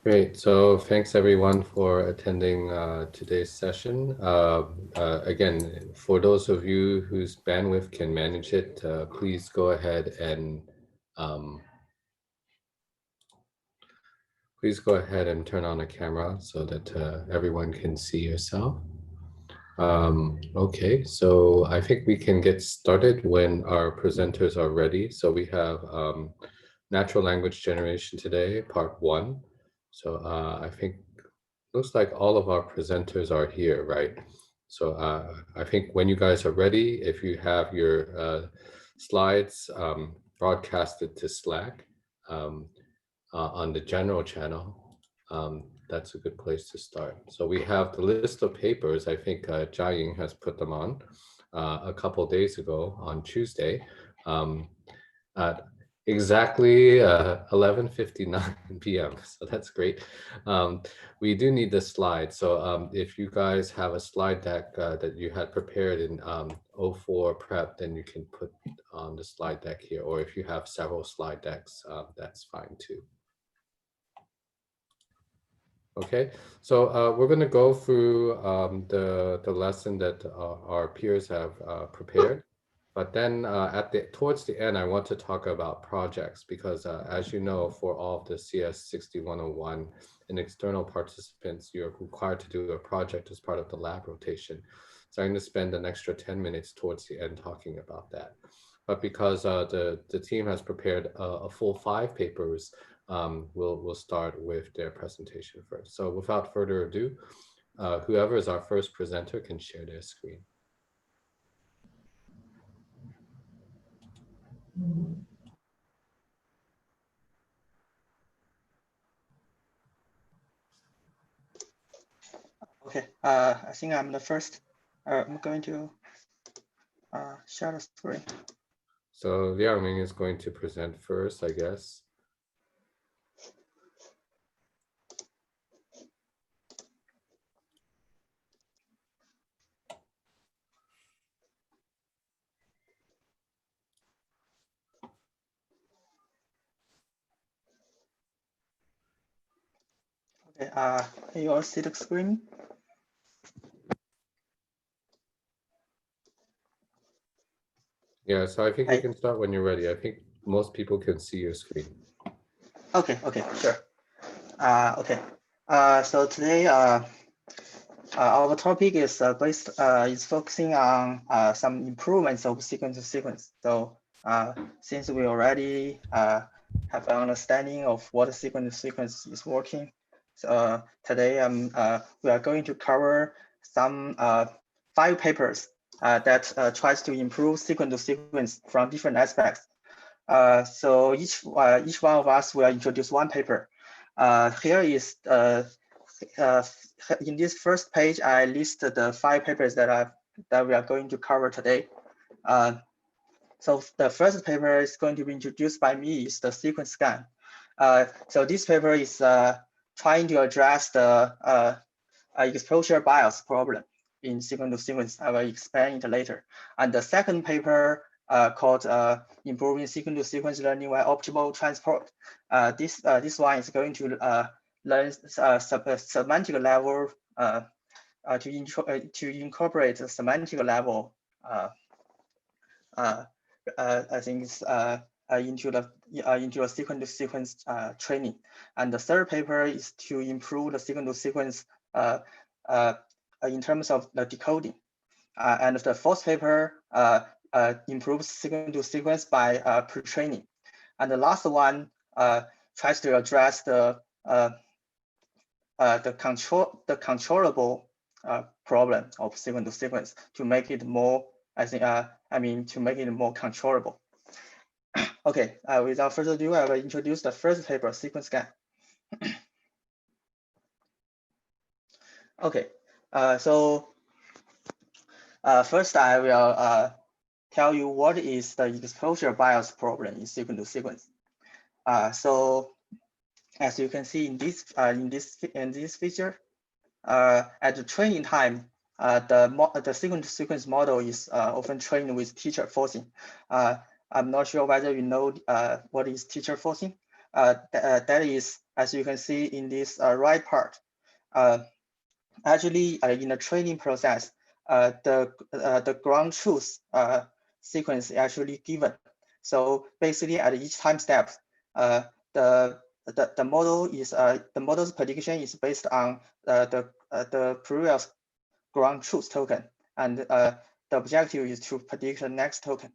Great. So thanks everyone for attending today's session. Again, for those of you whose bandwidth can manage it, please go ahead and um, turn on the camera so that everyone can see yourself. Okay, so I think we can get started when our presenters are ready. So we have natural language generation today, part 1. So I think looks like all of our presenters are here, right? So I think when you guys are ready, if you have your slides broadcasted to Slack um, on the general channel, that's a good place to start. So we have the list of papers. I think Jiaying has put them on a couple days ago on Tuesday. At exactly 11:59 p.m. So that's great. We do need the slide. So if you guys have a slide deck that you had prepared in O4 prep, then you can put on the slide deck here. Or if you have several slide decks, that's fine too. Okay, so we're going to go through the lesson that our peers have prepared. But then towards the end, I want to talk about projects because as you know, for all of the CS 6101 and external participants, you're required to do a project as part of the lab rotation. So I'm going to spend an extra 10 minutes towards the end talking about that. But because the team has prepared a full 5 papers, we'll start with their presentation first. So without further ado, whoever is our first presenter can share their screen. Okay, I think I'm the first. I'm going to share the screen. So Liangming is going to present first, I guess. Okay, you all see the screen? Yeah, so I think you can start when you're ready. I think most people can see your screen. Okay, sure. Okay, so today our topic is is focusing on some improvements of sequence to sequence. So since we already have an understanding of what a sequence to sequence is working, so today we are going to cover some 5 papers that tries to improve sequence to sequence from different aspects. So each one of us will introduce one paper. Here is in this first page, I listed the 5 papers that we are going to cover today. So the first paper is going to be introduced by me is the sequence SeqGAN. So this paper is trying to address the exposure bias problem in sequence to sequence. I will explain it later. And the second paper called improving sequence to sequence learning by optimal transport. This one is going to learn semantic level to incorporate the semantic level. I think it's into a sequence to sequence training. And the third paper is to improve the sequence to sequence in terms of the decoding. And the fourth paper improves sequence to sequence by pre-training. And the last one tries to address the controllable problem of sequence to sequence to make it more, to make it more controllable. Okay, without further ado, I will introduce the first paper, sequence SeqGAN. Okay, so first I will tell you what is the exposure bias problem in sequence to sequence. So as you can see in this feature, at the training time, the sequence to sequence model is often trained with teacher forcing. I'm not sure whether you know what is teacher forcing. that is, as you can see in this right part, actually in the training process, the ground truth sequence is actually given. So basically, at each time step, the model is the model's prediction is based on the previous ground truth token, and the objective is to predict the next token.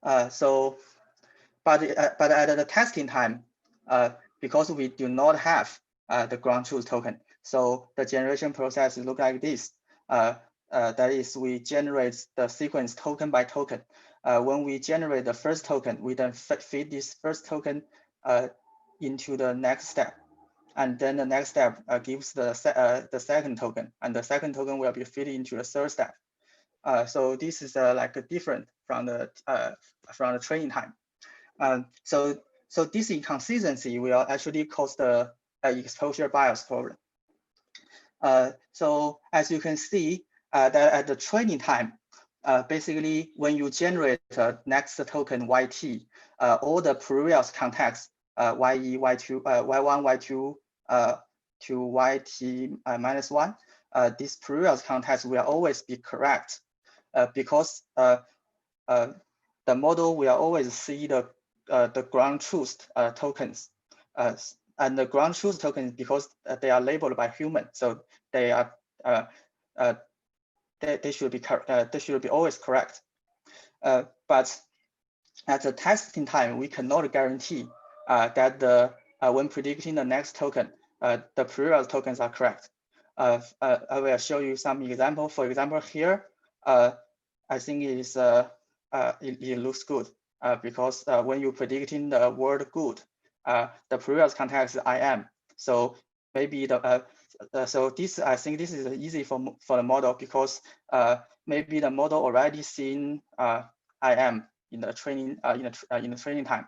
But at the testing time, because we do not have the ground truth token, so the generation process look like this. That is, we generate the sequence token by token. When we generate the first token, we then feed this first token into the next step. And then the next step gives the second token, and the second token will be fed into the third step. So this is like different from the training time. So this inconsistency will actually cause the exposure bias problem. So as you can see, that at the training time, basically when you generate next token YT, all the previous contexts YE, Y2, Y1, Y2 to YT minus 1, this previous context will always be correct because the model will always see the ground truth tokens. And the ground truth tokens, because they are labeled by human, so they are they should be always correct. But at the testing time, we cannot guarantee that when predicting the next token, the previous tokens are correct. I will show you some example. For example, here, I think it looks good because when you're predicting the word good, the previous context is I am. So maybe so this, I think this is easy for the model because maybe the model already seen I am in the training in the training time.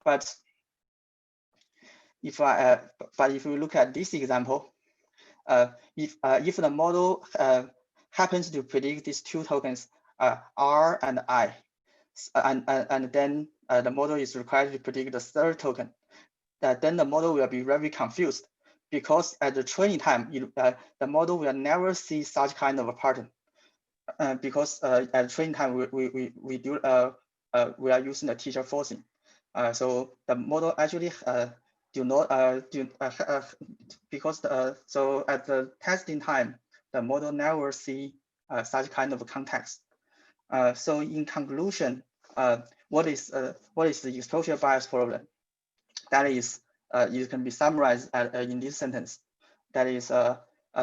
But if we look at this example, if the model happens to predict these two tokens, R and I, and then the model is required to predict the third token, then the model will be very confused because at the training time, the model will never see such kind of a pattern because at training time we are using the teacher forcing. So the model actually do not because so at the testing time, the model never see such kind of context. So in conclusion, what is the exposure bias problem? That is, it can be summarized in this sentence. That is,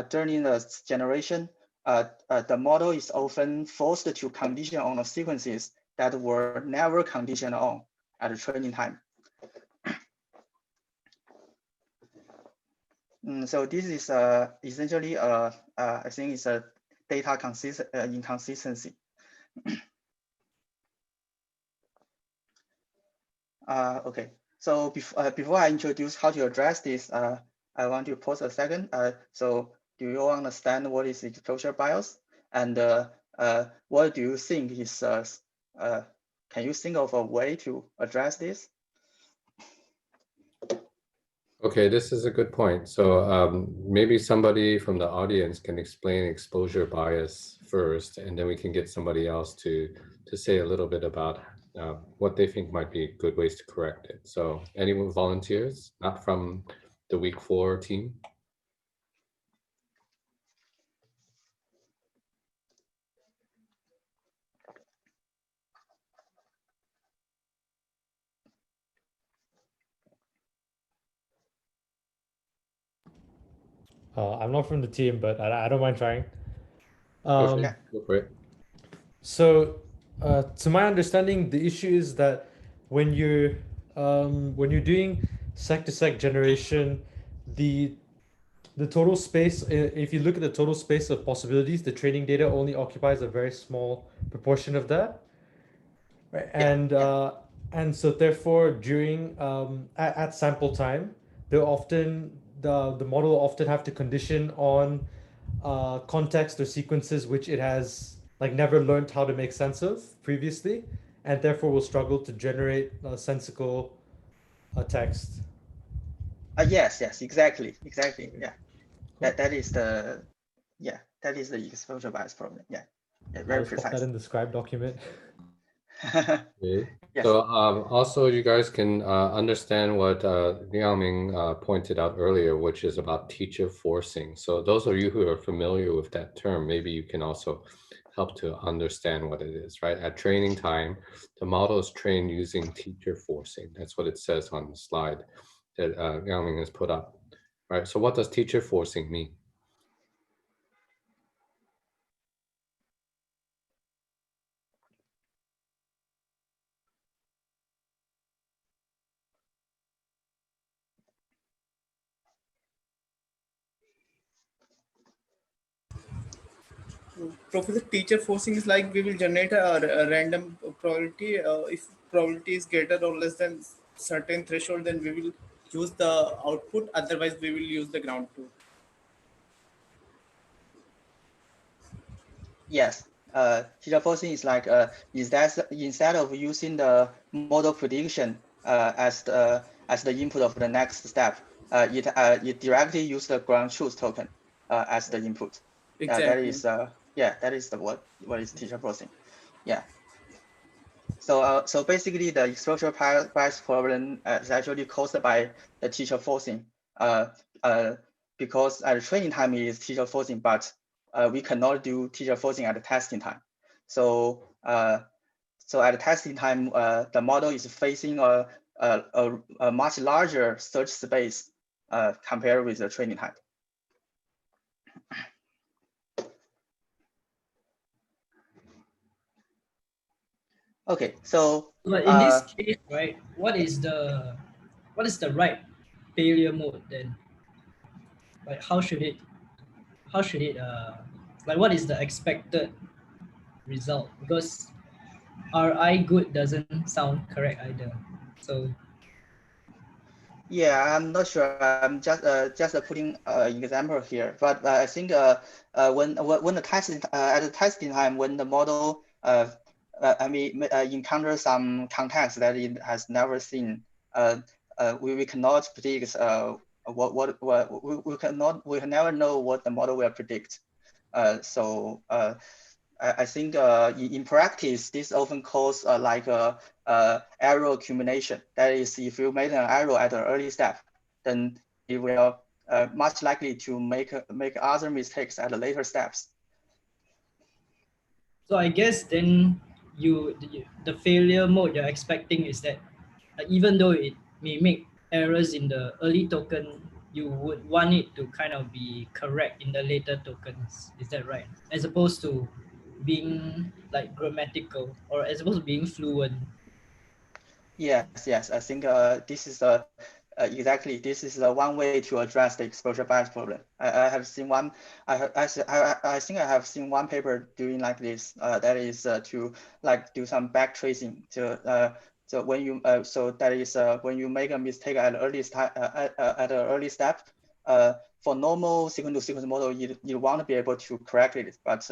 during the generation, the model is often forced to condition on the sequences that were never conditioned on at the training time. So this is essentially, I think it's a data inconsistency. Okay, so before I introduce how to address this, I want to pause a second. So do you understand what is exposure bias? And what do you think is, can you think of a way to address this? Okay, this is a good point. So maybe somebody from the audience can explain exposure bias first, and then we can get somebody else to say a little bit about what they think might be good ways to correct it. So anyone volunteers, not from the week 4 team? I'm not from the team, but I don't mind trying. Go for it. So, to my understanding, the issue is that when you're doing sec-to-sec generation, the total space, if you look at the total space of possibilities, the training data only occupies a very small proportion of that, right? And so therefore, during at sample time, they'll often the model will often have to condition on context or sequences which it has like never learned how to make sense of previously, and therefore will struggle to generate sensical text. Yes, exactly. Yeah, that is the exposure bias problem. Yeah, very I'll just pop that precise. in the Scribe document. Okay. Yes. So also you guys can understand what Liangming pointed out earlier, which is about teacher forcing. So those of you who are familiar with that term, maybe you can also help to understand what it is, right? At training time, the model is trained using teacher forcing. That's what it says on the slide that Liangming has put up, right? So what does teacher forcing mean? Professor, teacher forcing is like we will generate a random probability. If probability is greater or less than certain threshold, then we will use the output. Otherwise, we will use the ground truth. Yes. Teacher forcing is like instead of using the model prediction as the input of the next step, it directly use the ground truth token as the input. Exactly. That is what is teacher forcing. Yeah. So basically the exposure bias problem is actually caused by the teacher forcing. Because at the training time is teacher forcing, but we cannot do teacher forcing at the testing time. So so at the testing time, the model is facing a much larger search space compared with the training time. Okay, so but in this case, right, what is the right failure mode then? Like how should it like what is the expected result? Because RI good doesn't sound correct either. So yeah, I'm not sure. I'm just putting an example here, but I think when the testing at the testing time, when the model encounters some context that it has never seen, we cannot predict we can never know what the model will predict. So I think in practice, this often causes like a error accumulation. That is, if you made an error at an early step, then it will much likely to make other mistakes at the later steps. so I guess then the failure mode you're expecting is that even though it may make errors in the early token, you would want it to kind of be correct in the later tokens. Is that right? As opposed to being like grammatical or as opposed to being fluent. Yes. I think this is exactly this is one way to address the exposure bias problem. I have seen one. I think I have seen one paper doing like this. That is to like do some back tracing to so when you so that is when you make a mistake at the early at an early step. For normal sequence-to-sequence model, you want to be able to correct it, but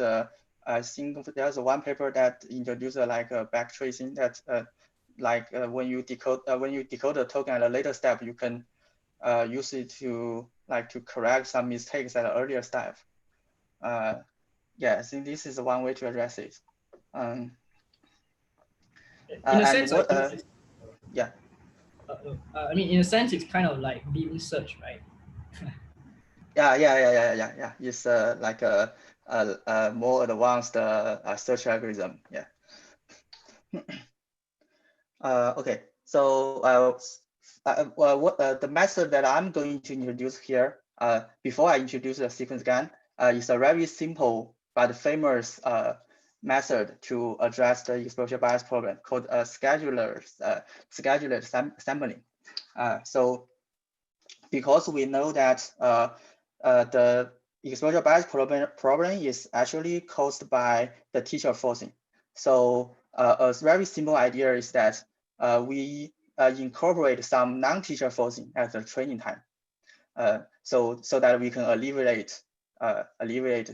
I think there's one paper that introduced like a back tracing that like when you decode the token at a later step, you can use it to correct some mistakes at an earlier step. Yeah, I think this is one way to address it. In a sense, yeah. I mean, in a sense, it's kind of like beam search, right? Yeah. It's like a more advanced search algorithm. Yeah. Okay, so the method that I'm going to introduce here, before I introduce the sequence GAN, is a very simple but famous method to address the exposure bias problem called scheduler sampling. So because we know that the exposure bias problem is actually caused by the teacher forcing. So a very simple idea is that we incorporate some non-teacher forcing at the training time, so that we can alleviate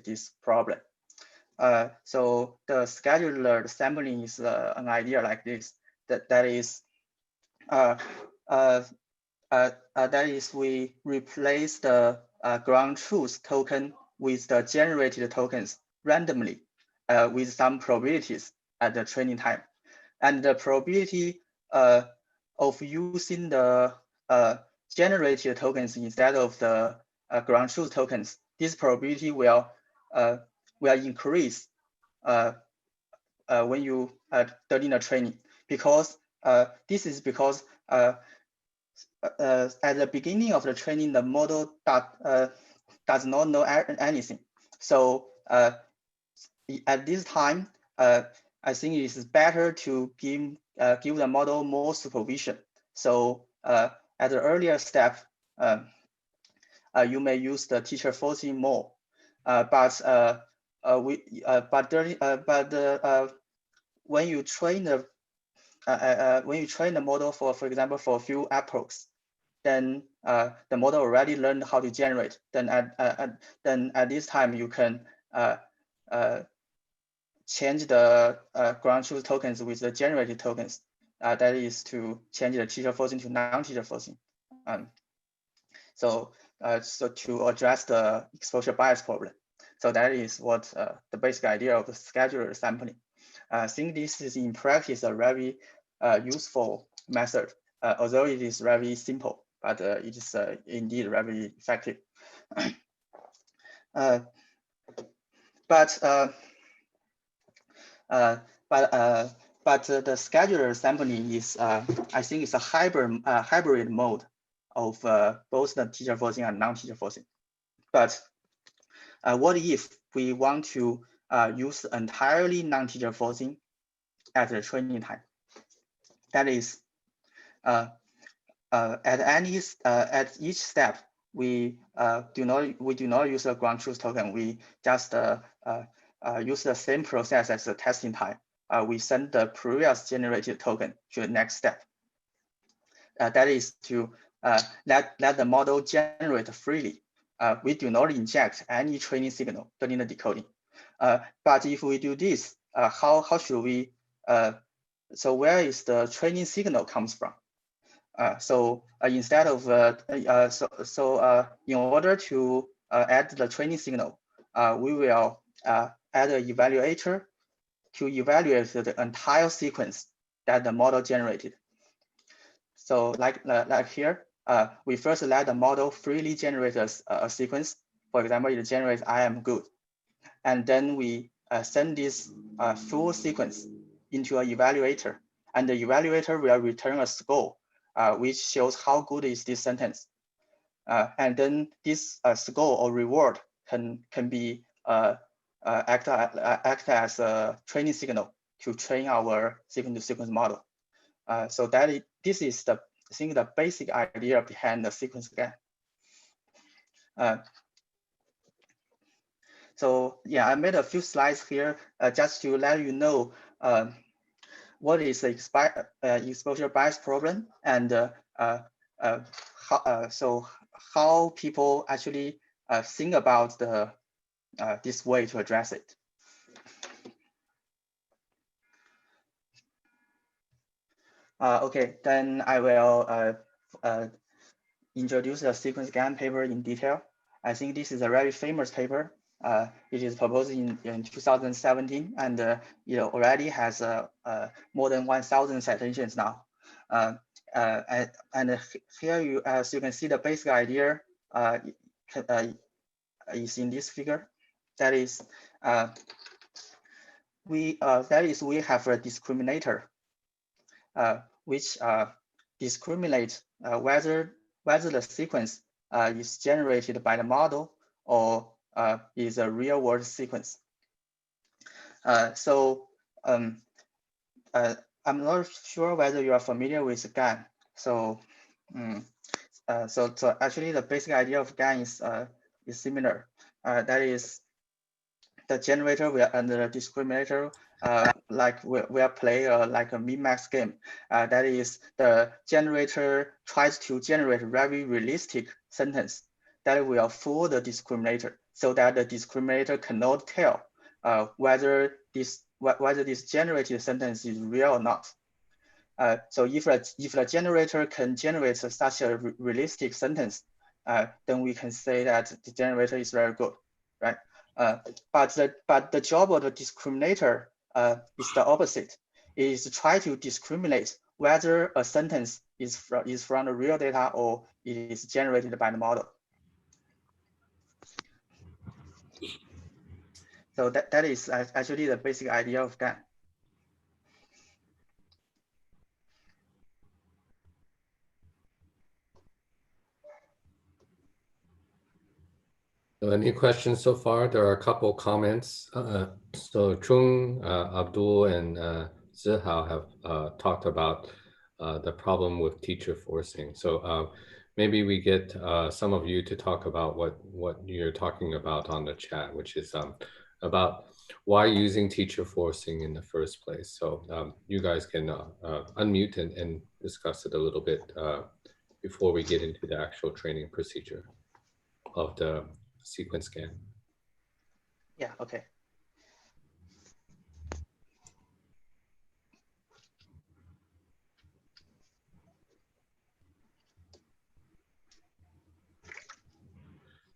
this problem. So the scheduler sampling is an idea like this. That is we replace the ground truth token with the generated tokens randomly with some probabilities at the training time. And the probability of using the generated tokens instead of the ground truth tokens, this probability will increase when you during the training, because this is because at the beginning of the training, the model does not know anything. So at this time, I think it is better to give the model more supervision. So at the earlier step, you may use the teacher forcing more, but when you train the model for example for a few epochs, then the model already learned how to generate. Then at this time you can change the ground truth tokens with the generated tokens. That is to change the teacher forcing to non-teacher forcing. So to address the exposure bias problem. So that is what the basic idea of the scheduler sampling. I think this is in practice a very useful method, although it is very simple, but it is indeed very effective. But the scheduler sampling is, I think, it's a hybrid mode of both the teacher forcing and non-teacher forcing. But what if we want to use entirely non-teacher forcing at the training time? That is, at each step, we do not use a ground truth token. We just use the same process as the testing time. We send the previous generated token to the next step. That is to let the model generate freely. We do not inject any training signal during the decoding. But if we do this, how should we? So where is the training signal comes from? Instead of in order to add the training signal, we will add an evaluator to evaluate the entire sequence that the model generated. So like here, we first let the model freely generate a sequence. For example, it generates "I am good," and then we send this full sequence into an evaluator, and the evaluator will return a score which shows how good is this sentence. And then this score or reward can be act as a training signal to train our sequence-to-sequence model. So this is I think the basic idea behind the sequence SeqGAN. So yeah, I made a few slides here just to let you know what is the exposure bias problem, and how people actually think about this way to address it. Okay, then I will introduce the sequence SeqGAN paper in detail. I think this is a very famous paper. It is proposed in 2017, and it already has more than 1,000 citations now. And here, as you can see, the basic idea is in this figure. That is, we have a discriminator which discriminates whether the sequence is generated by the model or is a real world sequence. I'm not sure whether you are familiar with GAN. So actually the basic idea of GAN is similar. That is, the generator and the discriminator will play like a min-max game. That is, the generator tries to generate a very realistic sentence that will fool the discriminator, so that the discriminator cannot tell whether this generated sentence is real or not. So if the generator can generate such a realistic sentence, then we can say that the generator is very good, right? But the job of the discriminator is the opposite. It is to try to discriminate whether a sentence is from the real data or it is generated by the model. So that is actually the basic idea of GAN. So any questions so far? There are a couple comments. So Chung, Abdul, and Zihao have talked about the problem with teacher forcing. So maybe we get some of you to talk about what you're talking about on the chat, which is about why using teacher forcing in the first place. So you guys can unmute and discuss it a little bit before we get into the actual training procedure of the sequence scan. Yeah, okay.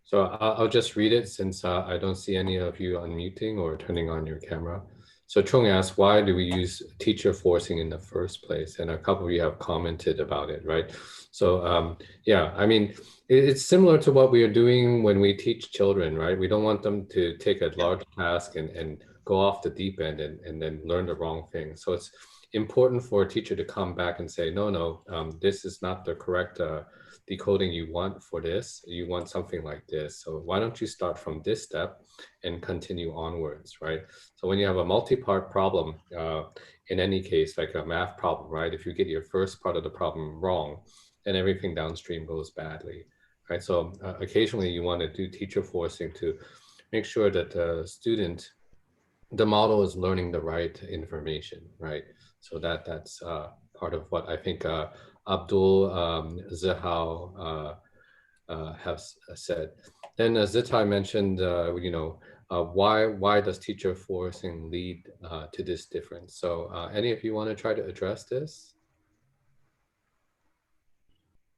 So I'll just read it since I don't see any of you unmuting or turning on your camera. So Chung asked, why do we use teacher forcing in the first place? And a couple of you have commented about it, right? So yeah, I mean, it's similar to what we are doing when we teach children, right? We don't want them to take a large task and go off the deep end and then learn the wrong thing. So it's important for a teacher to come back and say, no, this is not the correct decoding you want for this. You want something like this. So why don't you start from this step and continue onwards, right? So when you have a multi-part problem, in any case, like a math problem, right? If you get your first part of the problem wrong, then everything downstream goes badly, right? So occasionally you want to do teacher forcing to make sure that the model is learning the right information, right? So that's part of what I think Abdul, Zihao have said. Then Zitai mentioned, why does teacher forcing lead to this difference? So any of you want to try to address this?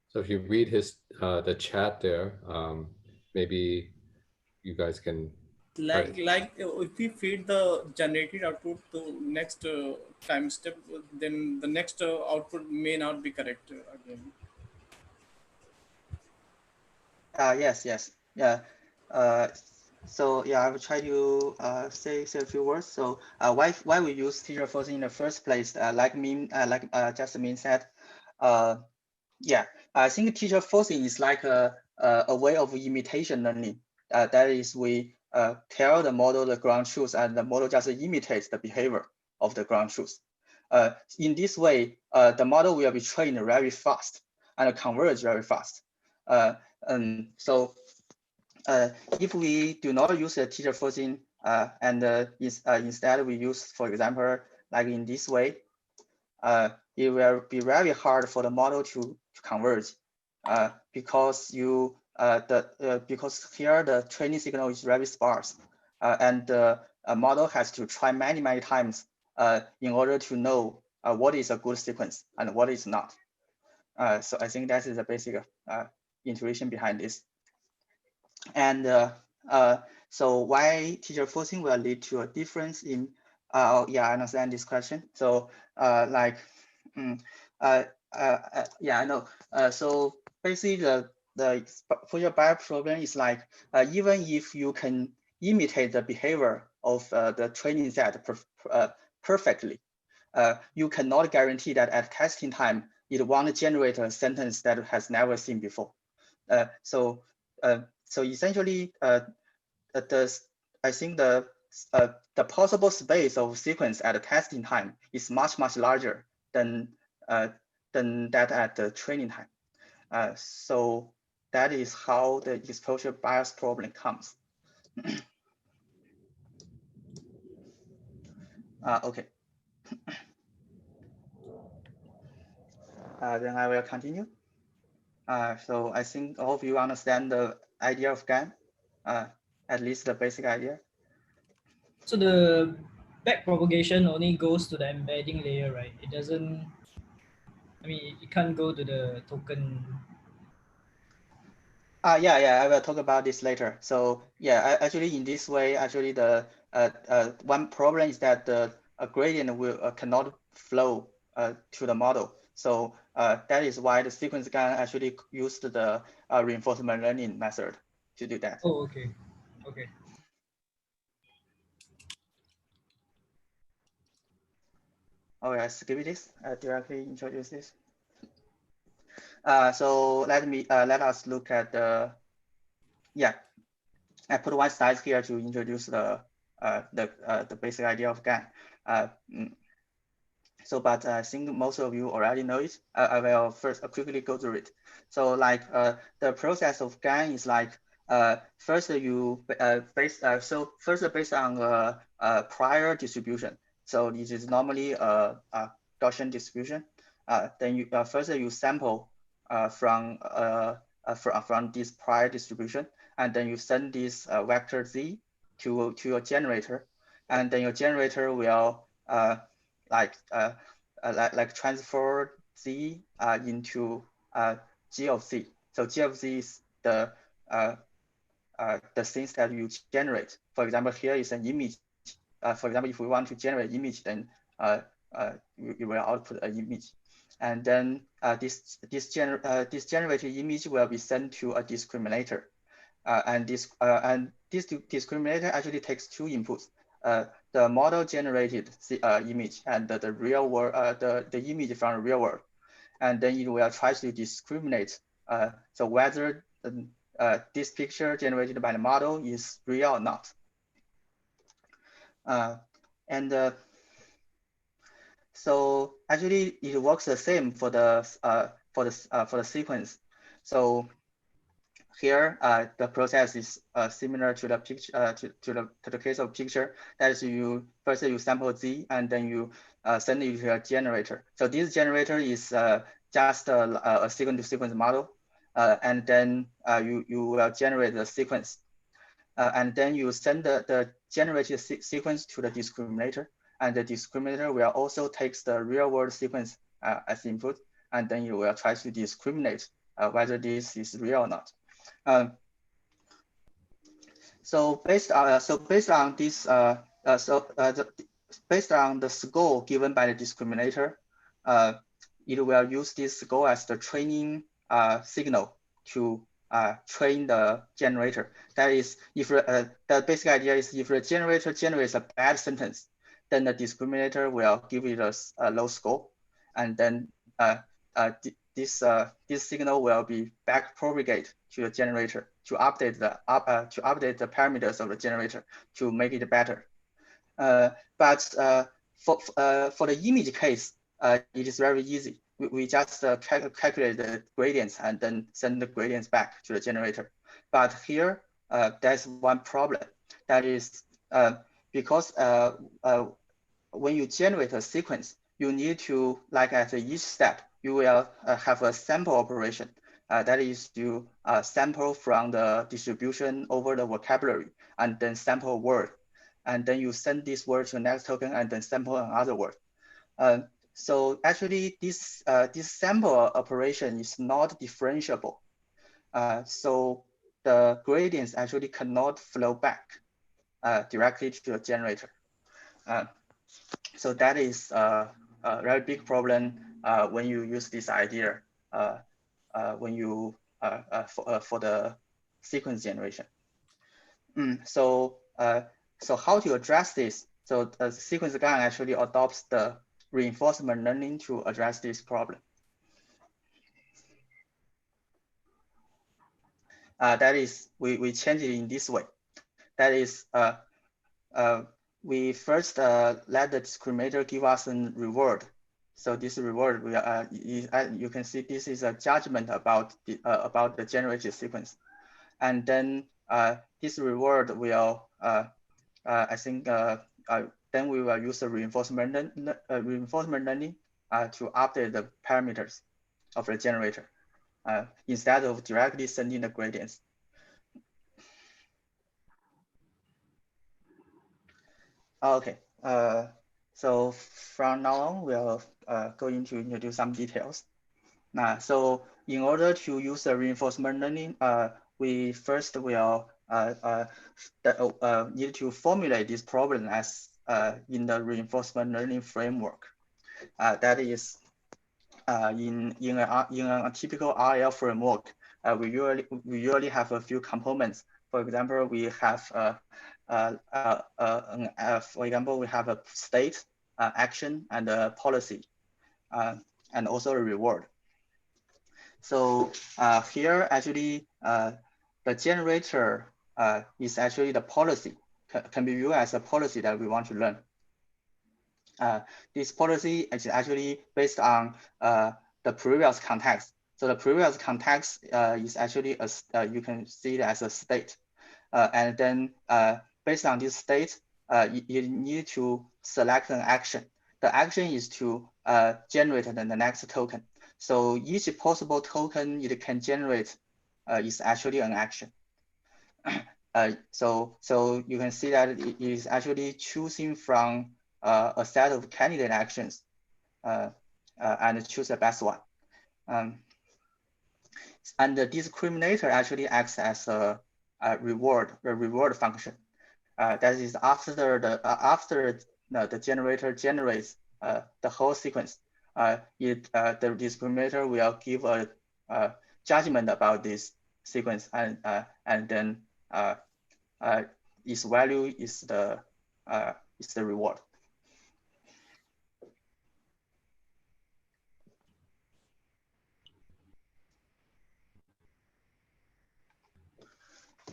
So if you read the chat there, maybe you guys can. Like if we feed the generated output to next time step, then the next output may not be correct again. Yes, yeah. So yeah, I will try to say a few words. So why we use teacher forcing in the first place? Like Jasmine said, yeah, I think teacher forcing is like a way of imitation learning. That is, we tell the model the ground truth, and the model just imitates the behavior of the ground truth. In this way, the model will be trained very fast and converge very fast. So if we do not use a teacher forcing instead we use, for example, like in this way, it will be very hard for the model to converge because because here the training signal is very sparse and the model has to try many times in order to know what is a good sequence and what is not. So I think that is the basic intuition behind this. And so why teacher forcing will lead to a difference in, yeah, I understand this question. So yeah, I know. So basically the exposure bias problem is like, even if you can imitate the behavior of the training set perfectly, you cannot guarantee that at testing time, it won't generate a sentence that has never seen before. So essentially, I think the possible space of sequence at the testing time is much larger than that at the training time. So that is how the exposure bias problem comes. Okay. Then I will continue. So I think all of you understand the idea of GAN, at least the basic idea. So the back propagation only goes to the embedding layer, right? It doesn't, I mean, it can't go to the token. Yeah, I will talk about this later. So yeah, actually in this way, actually the one problem is that the gradient will cannot flow to the model. So that is why the sequence GAN actually used the reinforcement learning method to do that. Oh, okay, okay. Oh, yeah, skip this. Directly introduce this. So let us look at the I put one slide here to introduce the basic idea of GAN. But I think most of you already know it. I will first quickly go through it. So like the process of GAN is like first you based on prior distribution. So this is normally a Gaussian distribution. Then you first you sample from this prior distribution, and then you send this vector z to your generator, and then your generator will like transfer z into g of z. So g of z is the things that you generate. For example, here is an image. For example, if we want to generate image, then you will output an image, and then this generated image will be sent to a discriminator, and this discriminator actually takes two inputs. The model generated image and the real world, the image from the real world. And then it will try to discriminate so whether this picture generated by the model is real or not. So actually it works the same for the sequence. So here, the process is similar to the picture to the case of picture. That is, you first you sample z, and then you send it to a generator. So this generator is just a sequence-to-sequence model, and then you will generate the sequence, and then you send the generated sequence to the discriminator, and the discriminator will also takes the real-world sequence as input, and then you will try to discriminate whether this is real or not. So based on this, based on the score given by the discriminator, it will use this score as the training signal to train the generator. That is, if the basic idea is if the generator generates a bad sentence, then the discriminator will give it a low score, and then this signal will be back propagate to the generator to update the parameters of the generator to make it better. But for the image case, it is very easy. We just calculate the gradients and then send the gradients back to the generator. But here, there's one problem. That is because when you generate a sequence, you need to, like at each step, you will have a sample operation. That is to sample from the distribution over the vocabulary and then sample a word. And then you send this word to the next token and then sample another word. So actually this sample operation is not differentiable. So the gradients actually cannot flow back directly to the generator. So that is a very big problem when you use this idea when you for the sequence generation. So how to address this? So sequence GAN actually adopts the reinforcement learning to address this problem. That is, we change it in this way. That is, we first let the discriminator give us a reward. So this reward, you can see this is a judgment about the generated sequence, and then this reward will, I think, then we will use the reinforcement learning to update the parameters of the generator instead of directly sending the gradients. Okay. So from now on, we'll going to introduce some details. So in order to use the reinforcement learning, we first will need to formulate this problem as in the reinforcement learning framework. That is in a typical RL framework, we usually have a few components. For example, we have we have a state, action, and a policy, and also a reward. So here actually the generator is actually the policy, can be viewed as a policy that we want to learn. This policy is actually based on the previous context. So the previous context is actually you can see it as a state, and then based on this state, you need to select an action. The action is to generate the next token. So each possible token it can generate is actually an action. So you can see that it is actually choosing from a set of candidate actions and choose the best one. And the discriminator actually acts as a reward function. That is after the generator generates the whole sequence, the discriminator will give a judgment about this sequence, and then its value is the reward.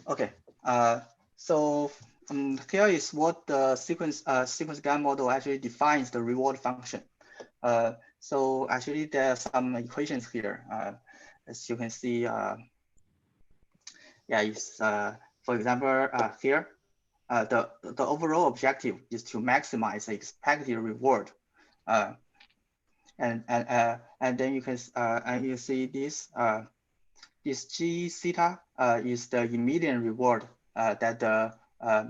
Okay, so here is what the SeqGAN model actually defines the reward function. So actually there are some equations here. As you can see, yeah, it's for example here, the overall objective is to maximize the expected reward, and then you can and you see this this G theta is the immediate reward that the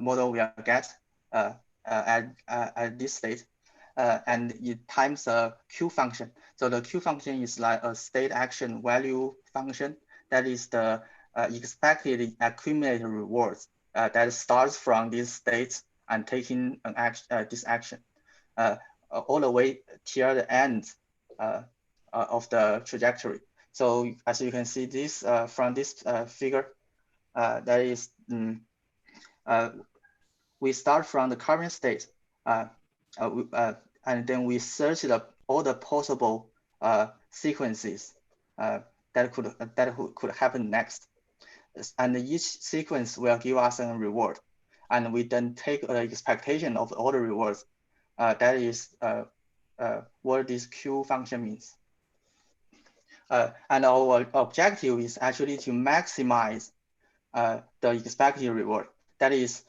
model will get at this state, and it times a Q function. So the Q function is like a state action value function that is the expected accumulated rewards that starts from this state and taking an action, this action all the way till the end of the trajectory. So as you can see this from this figure, that is we start from the current state, and then we search all the possible sequences that could happen next, and each sequence will give us a reward, and we then take the expectation of all the rewards. That is what this Q function means. And our objective is actually to maximize the expected reward. That is,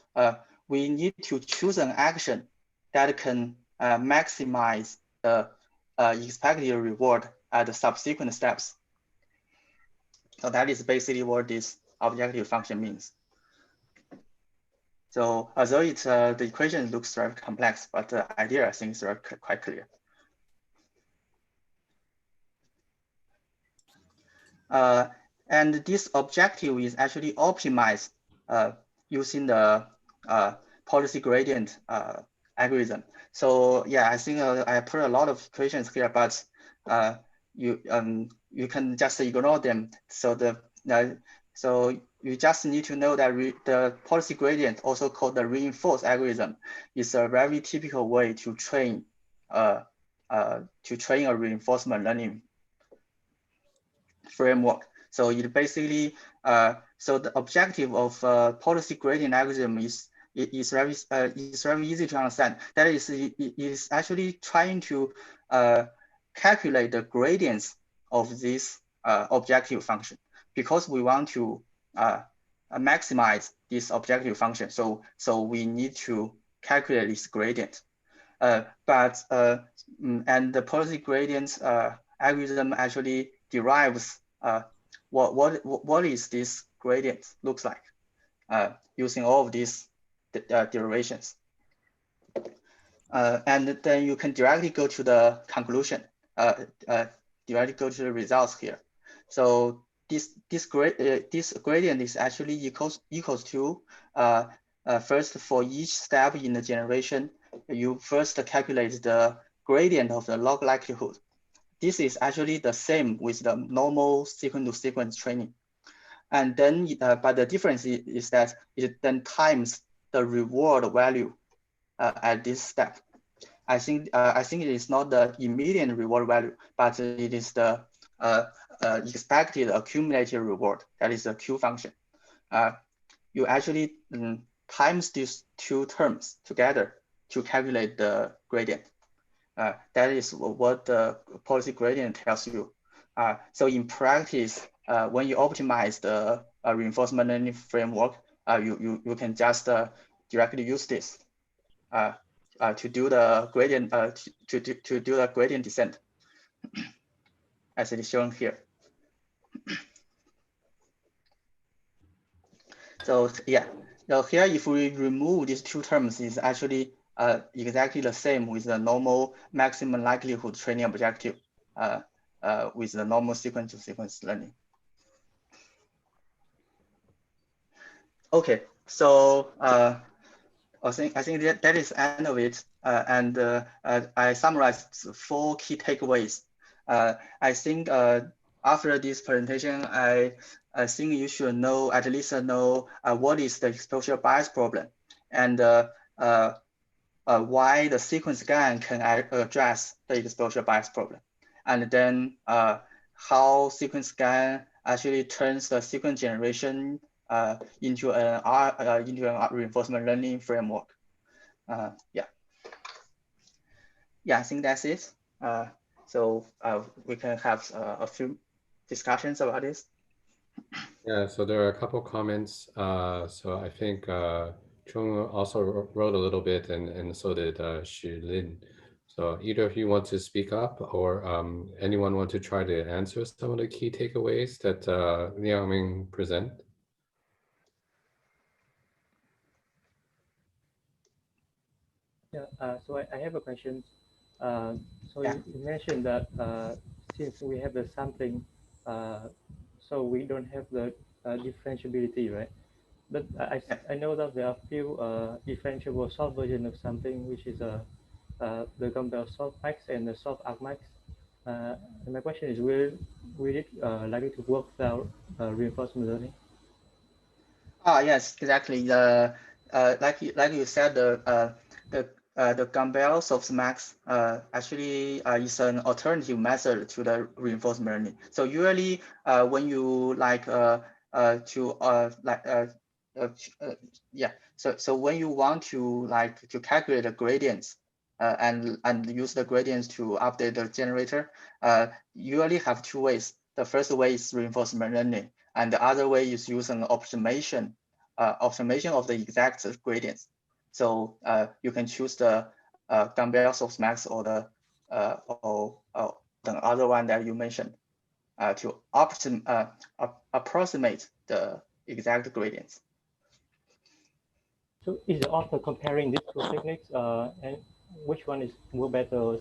we need to choose an action that can maximize the expected reward at the subsequent steps. So that is basically what this objective function means. So although it's the equation looks very complex, but the idea I think is quite clear. And this objective is actually optimized using the policy gradient algorithm. So yeah, I think I put a lot of equations here, but you can just ignore them. So so you just need to know that the policy gradient, also called the reinforced algorithm, is a very typical way to train a reinforcement learning framework. So it basically, so the objective of policy gradient algorithm is very easy to understand. That is, it is actually trying to calculate the gradients of this objective function, because we want to maximize this objective function. So we need to calculate this gradient. And the policy gradient algorithm actually derives what is this gradient looks like using all of these derivations. And then you can directly go to the conclusion, directly go to the results here. So this gradient is actually equals to first, for each step in the generation, you first calculate the gradient of the log likelihood. This is actually the same with the normal sequence-to-sequence training. And then, but the difference is that it then times the reward value at this step. I think it is not the immediate reward value, but it is the expected accumulated reward. That is a Q function. You actually times these two terms together to calculate the gradient. That is what the policy gradient tells you. So in practice, when you optimize the reinforcement learning framework, you can just directly use this to do the gradient to do the gradient descent, as it is shown here. So yeah, now here if we remove these two terms, it's actually exactly the same with the normal maximum likelihood training objective with the normal sequence-to-sequence learning. Okay, so I think that is the end of it, and I summarized 4 key takeaways. I think after this presentation, I think you should know, at least know what is the exposure bias problem, and why the SeqGAN can address the exposure bias problem, and then how SeqGAN actually turns the sequence generation into a reinforcement learning framework. Yeah, I think that's it. So we can have a few discussions about this. Yeah, so there are a couple comments. So I think Chung also wrote a little bit, and so did Xu Lin. So either of you want to speak up, or anyone want to try to answer some of the key takeaways that Liangming present? Yeah, so I have a question. So Yeah. you mentioned that since we have the sampling, so we don't have the differentiability, right? But I know that there are few differentiable soft version of sampling, which is the Campbell soft max and the soft arc max. And my question is, will it likely to work without reinforcement learning? Yes, exactly. Like you said, the Campbell softmax actually is an alternative method to the reinforcement learning. So usually when you so when you want to calculate the gradients and use the gradients to update the generator, you only have 2 ways. The first way is reinforcement learning, and the other way is using optimization of the exact gradients. So you can choose the Campbell softmax or the other one that you mentioned to approximate the exact gradients. So is the author comparing these 2 techniques, and which one is more better?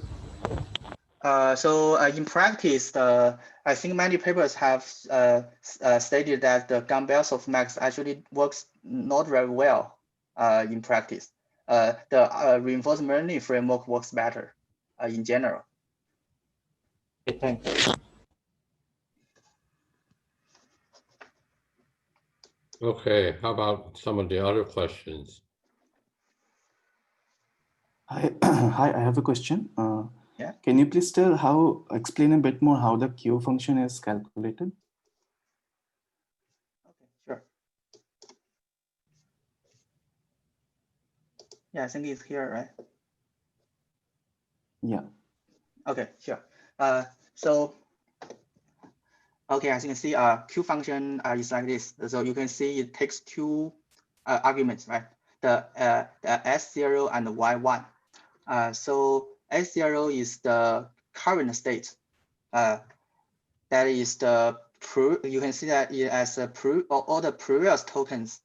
So in practice, I think many papers have stated that the Campbell softmax actually works not very well in practice. The reinforcement learning framework works better in general. Okay, thanks. Okay, how about some of the other questions? Hi, hi, I have a question. Yeah. Can you please explain a bit more how the Q function is calculated? Okay, sure. Yeah, I think it's here, right? Yeah. Okay, sure. So, okay, as you can see, Q function is like this. So you can see it takes 2 arguments, right? The S0 and the Y1. So S0 is the current state. That is you can see that it as all the previous tokens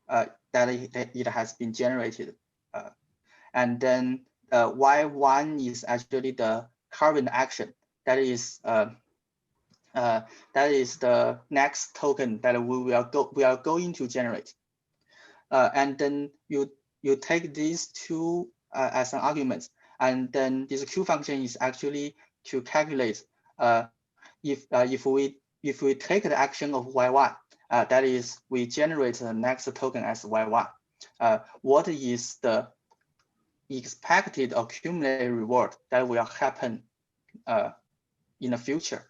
that it has been generated. And then Y1 is actually the current action. That is the next token that we are going to generate. And then you take these two as an argument, and then this Q function is actually to calculate if we take the action of Y1, that is we generate the next token as Y1. What is the expected accumulated reward that will happen in the future?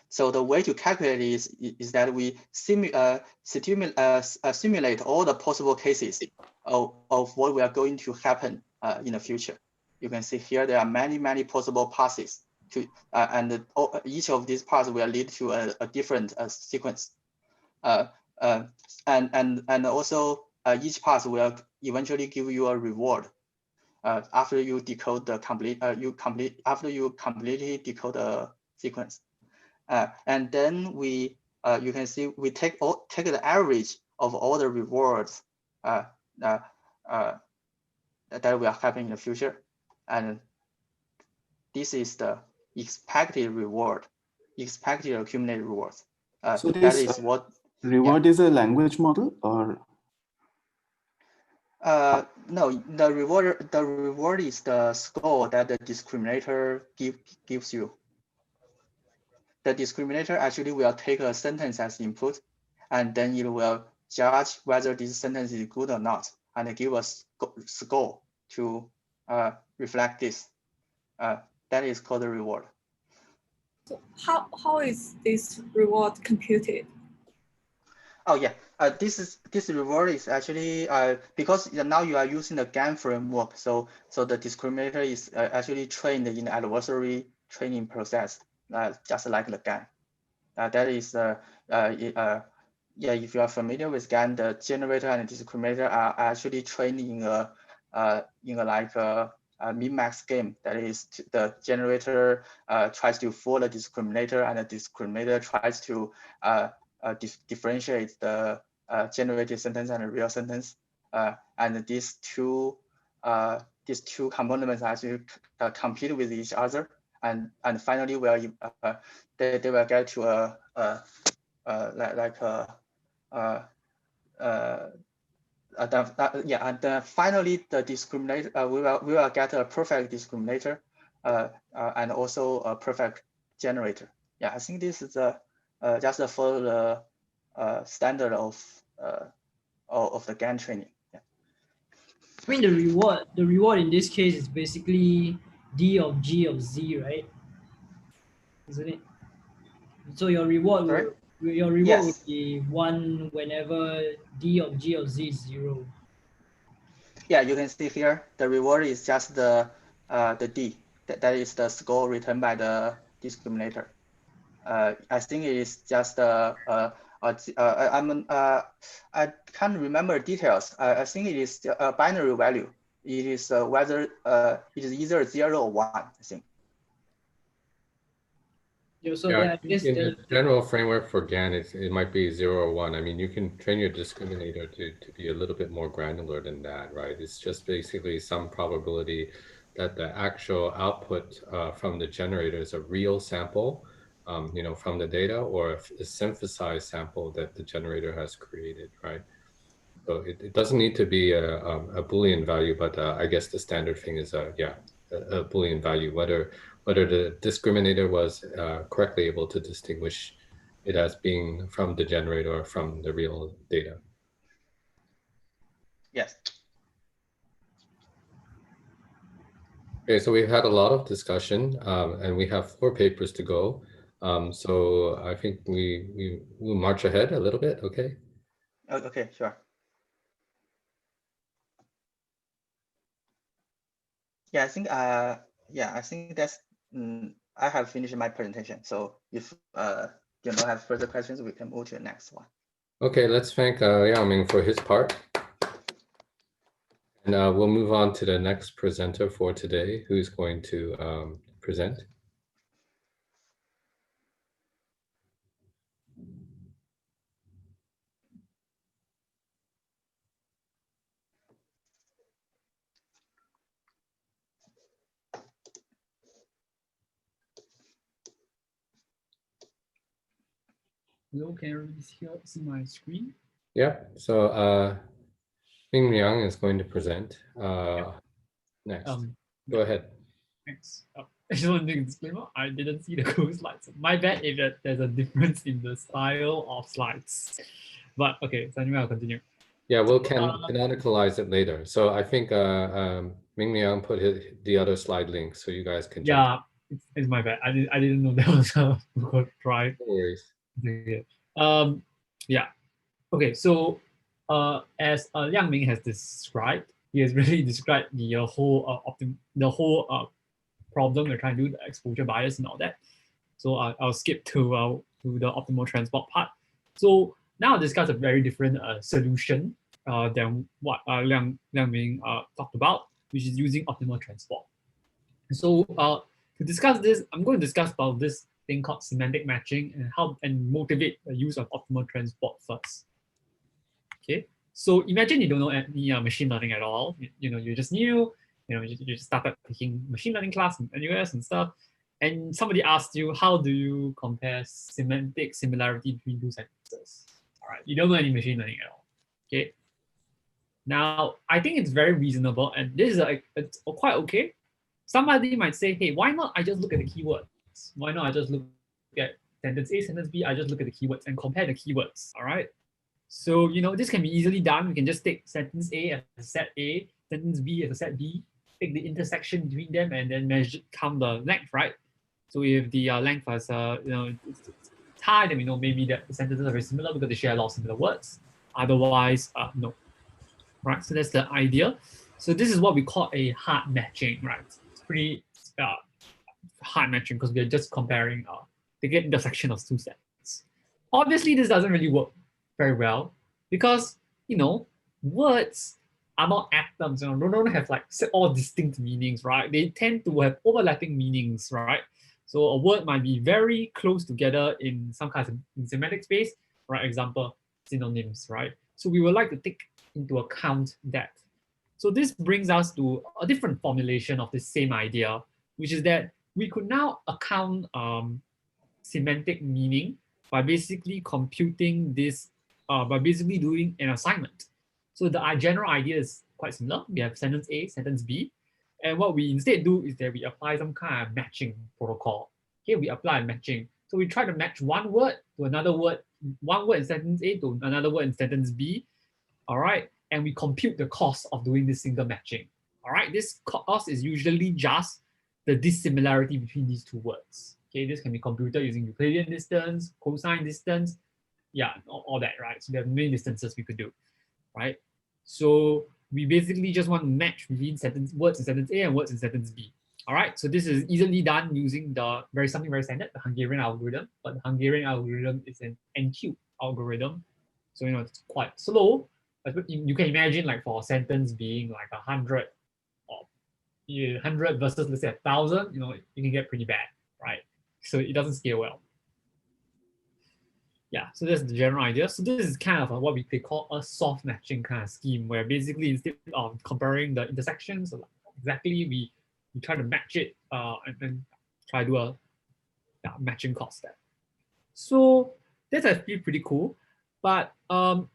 So the way to calculate is that we simulate all the possible cases of what we are going to happen in the future. You can see here there are many possible passes to, and each of these paths will lead to a different sequence. And also each path will eventually give you a reward after you decode the after you completely decode the sequence. And then you can see we take the average of all the rewards that will happen in the future, and this is the expected reward, expected accumulated rewards. So that this is what reward is a language model, or no, the reward is the score that the discriminator gives you. The discriminator actually will take a sentence as input, and then it will judge whether this sentence is good or not, and give a score to reflect this. That is called the reward. So how is this reward computed? Oh yeah, this reward is actually because now you are using the GAN framework, so the discriminator is actually trained in the adversary training process, just like the GAN. That is yeah, if you are familiar with GAN, the generator and the discriminator are actually trained in a like a min-max game. That is, the generator tries to fool the discriminator, and the discriminator tries to differentiate the generated sentence and the real sentence. And these two components actually compete with each other, and finally they will get to a and finally the discriminator we will get a perfect discriminator and also a perfect generator. Yeah, I think this is just for the standard of the GAN training. Yeah. I mean, the reward in this case is basically D of G of Z, right? Isn't it? So your reward Sorry? will Yes. be 1 whenever D of G of Z is 0. Yeah, you can see here the reward is just the D. That is the score returned by the discriminator. I think it is just I can't remember details. I think it is a binary value. It is whether it is either 0 or 1, I think. So Yeah, I guess in the general framework for GAN, it might be 0 or 1. I mean, you can train your discriminator to be a little bit more granular than that, right? It's just basically some probability that the actual output from the generator is a real sample, you know, from the data, or a synthesized sample that the generator has created, right? So it doesn't need to be a Boolean value, but I guess the standard thing is a Boolean value, whether the discriminator was correctly able to distinguish it as being from the generator or from the real data. Yes. Okay, so we've had a lot of discussion, and we have 4 papers to go. So I think we'll march ahead a little bit, okay? Okay, sure. Yeah, I think I think that's I have finished my presentation. So if you don't have further questions, we can move to the next one. Okay, let's thank Liangming for his part. And we'll move on to the next presenter for today, who's going to present. Hello, can everybody see my screen? Yeah, so Mingliang is going to present next. Go ahead. Thanks. I just want to make a disclaimer. I didn't see the cool slides. My bad if there's a difference in the style of slides. But okay, so anyway, I'll continue. Yeah, we'll canonicalize it later. So I think Mingliang put the other slide link so you guys can jump. Yeah, it's my bad. I didn't know there was a Google Drive. No worries. Yeah. Okay, so as Liangming has described, he has really described the whole problem we're trying to do, the exposure bias and all that. So I'll skip to the optimal transport part. So now I'll discuss a very different solution than what Liangming talked about, which is using optimal transport. So to discuss this, I'm going to discuss about this thing called semantic matching and how and motivate the use of optimal transport first. Okay, so imagine you don't know any machine learning at all. You're just new. You just started taking machine learning class in NUS and stuff, and somebody asked you, how do you compare semantic similarity between two sentences? All right, you don't know any machine learning at all. Okay, now I think it's very reasonable, and this is it's quite okay. Somebody might say, hey, why not I just look at the keywords? Why not I just look at sentence A, sentence B, I just look at the keywords and compare the keywords, all right? So, this can be easily done. We can just take sentence A as a set A, sentence B as a set B, take the intersection between them and then count the length, right? So if the length is, it's high, then we know maybe that the sentences are very similar because they share a lot of similar words. Otherwise, no. Right, so that's the idea. So this is what we call a hard matching, right? It's pretty hard matching because we're just comparing the intersection of two sets. Obviously, this doesn't really work very well because, words are not atoms, they don't have like all distinct meanings, right? They tend to have overlapping meanings, right? So a word might be very close together in some kind of semantic space, right? Example, synonyms, right? So we would like to take into account that. So this brings us to a different formulation of the same idea, which is that we could now account semantic meaning by basically computing this, by basically doing an assignment. So the general idea is quite similar. We have sentence A, sentence B, and what we instead do is that we apply some kind of matching protocol. Here we apply matching. So we try to match one word to another word, one word in sentence A to another word in sentence B, all right? And we compute the cost of doing this single matching. All right, this cost is usually just the dissimilarity between these two words. Okay, this can be computed using Euclidean distance, cosine distance, yeah, all that, right? So there are many distances we could do, right? So we basically just want to match between words in sentence A and words in sentence B. All right, so this is easily done using something very standard, the Hungarian algorithm. But the Hungarian algorithm is an NQ algorithm, so it's quite slow. But you can imagine, like, for a sentence being like 100 or 100 versus, let's say, 1,000, you can get pretty bad, right? So it doesn't scale well. Yeah, so that's the general idea. So this is kind of what we could call a soft matching kind of scheme, where basically instead of comparing the intersections exactly, we try to match it and then try to do a matching cost step. So that's actually pretty cool, but how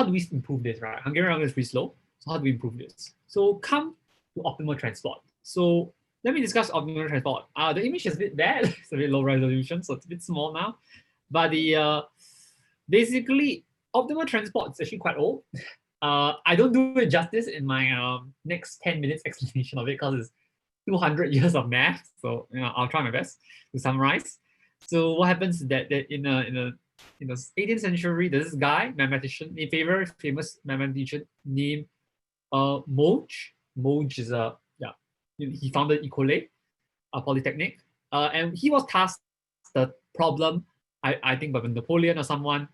do we improve this, right? Hungarian algorithm is pretty slow, so how do we improve this? So come to optimal transport. So let me discuss optimal transport. The image is a bit bad, it's a bit low resolution, so it's a bit small now. But basically, optimal transport is actually quite old. I don't do it justice in my next 10 minutes explanation of it because it's 200 years of math. So I'll try my best to summarize. So what happens is that in the 18th century, there's this guy, mathematician, a very famous mathematician named Moj. Moj is he founded École Polytechnic, and he was tasked the problem, I think by Napoleon or someone,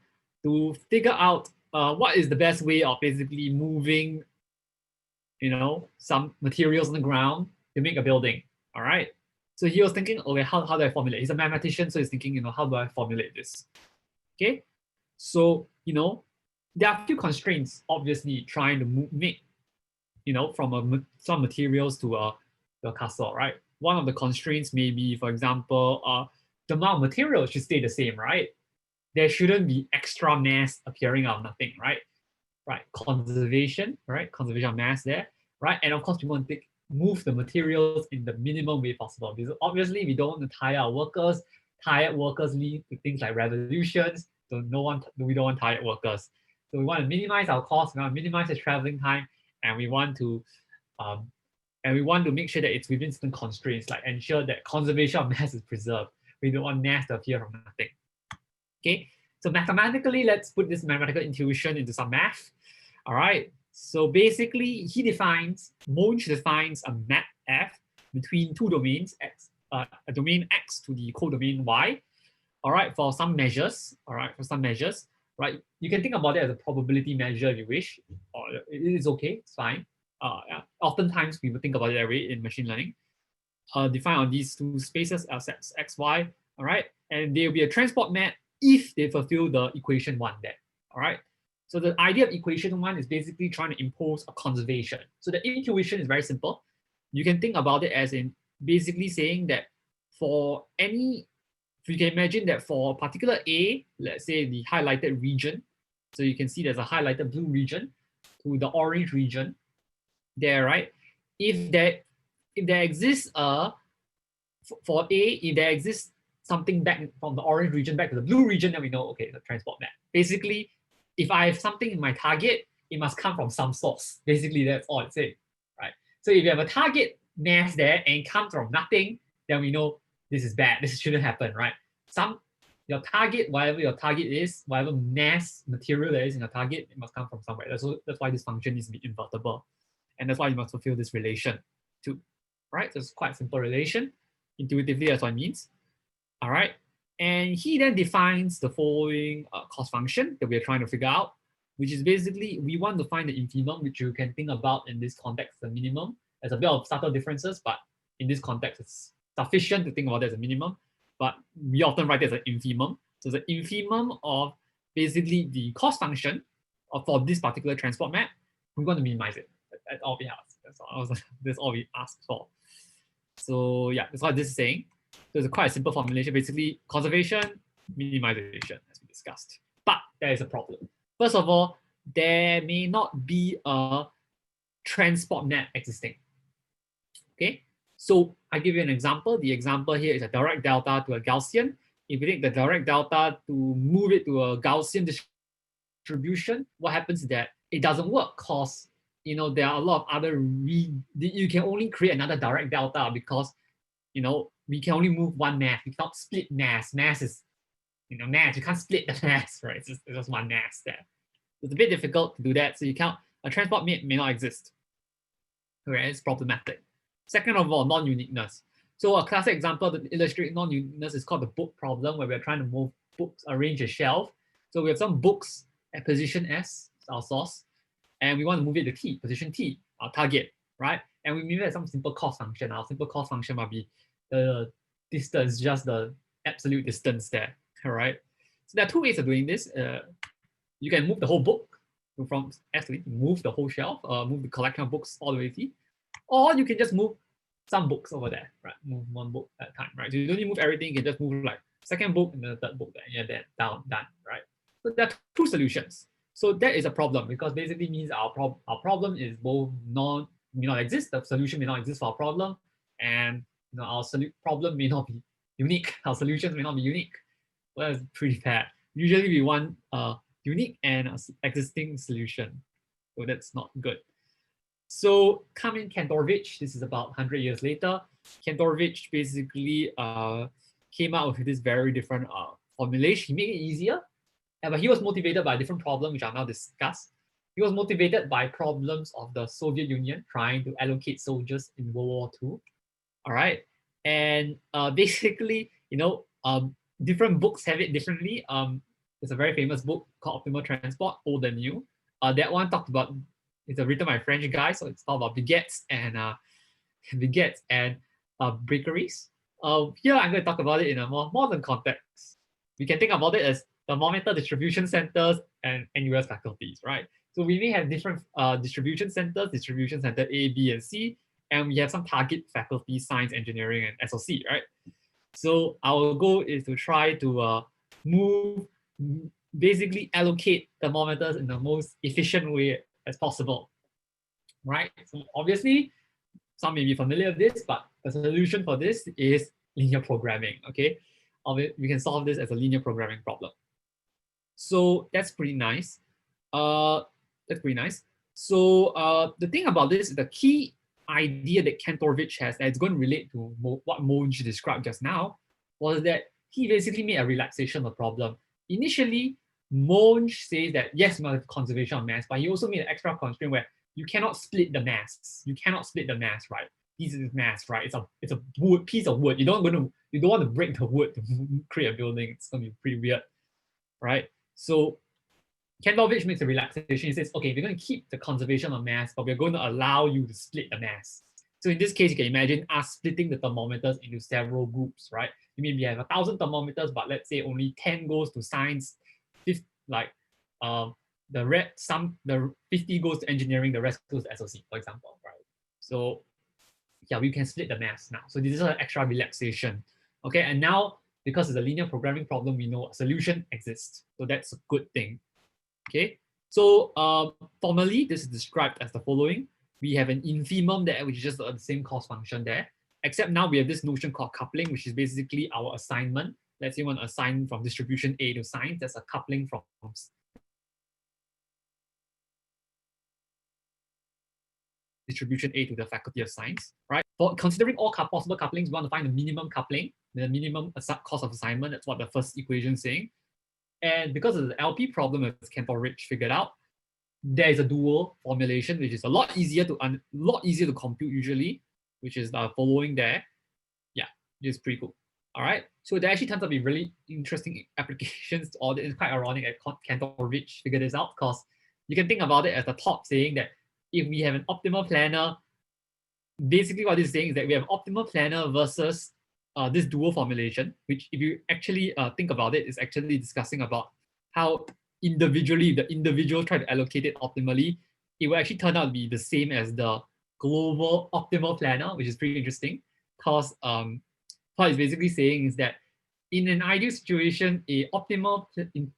to figure out what is the best way of basically moving, some materials on the ground to make a building. All right. So he was thinking, okay, how do I formulate? He's a mathematician, so he's thinking, how do I formulate this? Okay. So, there are a few constraints, obviously, trying to make, from some materials to a castle, right? One of the constraints may be, for example, the amount of material should stay the same, right? there shouldn't be extra mass appearing out of nothing, right? Right, conservation, right? Conservation of mass there, right? And of course, we want to move the materials in the minimum way possible, because obviously we don't want to tire our workers. Tired workers lead to things like revolutions. So we don't want tired workers. So we want to minimize our costs, we want to minimize the traveling time, and we want to make sure that it's within certain constraints, like ensure that conservation of mass is preserved. We don't want mass to appear from nothing. Okay, so mathematically, let's put this mathematical intuition into some math. All right, so basically, Monge defines a map F between two domains, X, a domain X to the codomain Y. All right, for some measures, right? You can think about it as a probability measure if you wish, or it is okay, it's fine. Oftentimes, we would think about it that way in machine learning. Defined on these two spaces as X, Y, all right? And there will be a transport map if they fulfill the equation 1 there, all right? So the idea of equation 1 is basically trying to impose a conservation. So the intuition is very simple. You can think about it as in basically saying that for any, if you can imagine that for a particular A, let's say the highlighted region, so you can see there's a highlighted blue region to the orange region there, right? If there exists for A, if there exists something back from the orange region back to the blue region, then we know, okay, the transport map. Basically, if I have something in my target, it must come from some source. Basically, that's all it's saying, right? So if you have a target mass there and it comes from nothing, then we know this is bad. This shouldn't happen, right? Your target, whatever your target is, whatever mass material there is in your target, it must come from somewhere. That's why this function needs to be invertible. And that's why you must fulfill this relation too, right? So it's quite a simple relation. Intuitively, that's what it means. All right. And he then defines the following cost function that we're trying to figure out, which is basically we want to find the infimum, which you can think about in this context, the minimum. There's a bit of subtle differences, but in this context, it's sufficient to think about it as a minimum. But we often write it as an infimum. So the infimum of basically the cost function for this particular transport map, we're going to minimize it. That's all we ask. That's all we ask for. So yeah, that's what this is saying. So it's quite a simple formulation, basically conservation, minimization, as we discussed. But there is a problem. First of all, there may not be a transport map existing. Okay, so I give you an example. The example here is a direct delta to a Gaussian. If you take the direct delta to move it to a Gaussian distribution, what happens is that it doesn't work because there are a lot of other you can only create another direct delta because we can only move one mass. We cannot split mass. Mass is mass. You can't split the mass, right? It's just one mass there. It's a bit difficult to do that. So a transport map may not exist. Okay, it's problematic. Second of all, non-uniqueness. So a classic example to illustrate non-uniqueness is called the book problem, where we're trying to move books, arrange a shelf. So we have some books at position S, our source, and we want to move it to T, position T, our target, right? And we move it as some simple cost function. Our simple cost function might be the distance, just the absolute distance there, all right? So there are two ways of doing this. You can move the whole book from S to T, move the whole shelf, move the collection of books all the way to T, or you can just move some books over there, right? Move one book at a time, right? So you don't need to move everything. You can just move like second book and the third book there, yeah, then down, done, right? So there are two solutions. So that is a problem because basically means our problem is both may not exist. The solution may not exist for our problem, and our problem may not be unique. Our solutions may not be unique. Well, that's pretty bad. Usually we want a unique and existing solution. So that's not good. So Kamil Kantorovich, this is about 100 years later, Kantorovich basically came out with this very different formulation. He made it easier, but he was motivated by a different problem, which I'll now discuss. He was motivated by problems of the Soviet Union trying to allocate soldiers in World War II. All right, and basically, different books have it differently. There's a very famous book called Optimal Transport, Old and New. That one talked about, it's written by a French guy, so it's all about baguettes and bakeries. Here I'm going to talk about it in a more modern context. We can think about it as thermometer distribution centers and NUS faculties, right? So we may have different distribution centers, distribution center A, B, and C, and we have some target faculty, science, engineering, and SOC, right? So our goal is to try to move basically allocate thermometers in the most efficient way as possible, right? So obviously, some may be familiar with this, but the solution for this is linear programming, okay? We can solve this as a linear programming problem. So that's pretty nice. That's pretty nice. So the thing about this, the key idea that Kantorovich has that it's going to relate to what Monge described just now was that he basically made a relaxation of the problem. Initially, Monge says that yes, we have conservation of mass, but he also made an extra constraint where you cannot split the mass. You cannot split the mass, right? This is mass, right? It's a wood piece of wood. You don't want to break the wood to create a building. It's gonna be pretty weird, right? So Kantorovich makes a relaxation. He says, okay, we're going to keep the conservation of mass, but we're going to allow you to split the mass. So in this case, you can imagine us splitting the thermometers into several groups, right? You mean we have 1,000 thermometers, but let's say only 10 goes to science, the 50 goes to engineering, the rest goes to SOC, for example, right? So yeah, we can split the mass now. So this is an extra relaxation. Okay, and now because it's a linear programming problem, we know a solution exists. So that's a good thing. Okay, so formally, this is described as the following. We have an infimum there, which is just the same cost function there, except now we have this notion called coupling, which is basically our assignment. Let's say we want to assign from distribution A to science, that's a coupling from distribution A to the faculty of science, right? For considering all possible couplings, we want to find the minimum coupling, the minimum cost of assignment. That's what the first equation is saying. And because of the LP problem, as Kantorovich figured out, there is a dual formulation, which is a lot easier to compute usually, which is the following there. Yeah, which is pretty cool. All right, so there actually turns out to be really interesting applications to all this. It's quite ironic that Kantorovich figured this out, because you can think about it as the top saying that if we have an optimal planner, basically what this is saying is that we have optimal planner versus this dual formulation, which if you actually think about it, is actually discussing about how individually, the individual try to allocate it optimally, it will actually turn out to be the same as the global optimal planner, which is pretty interesting, because what it's basically saying is that in an ideal situation,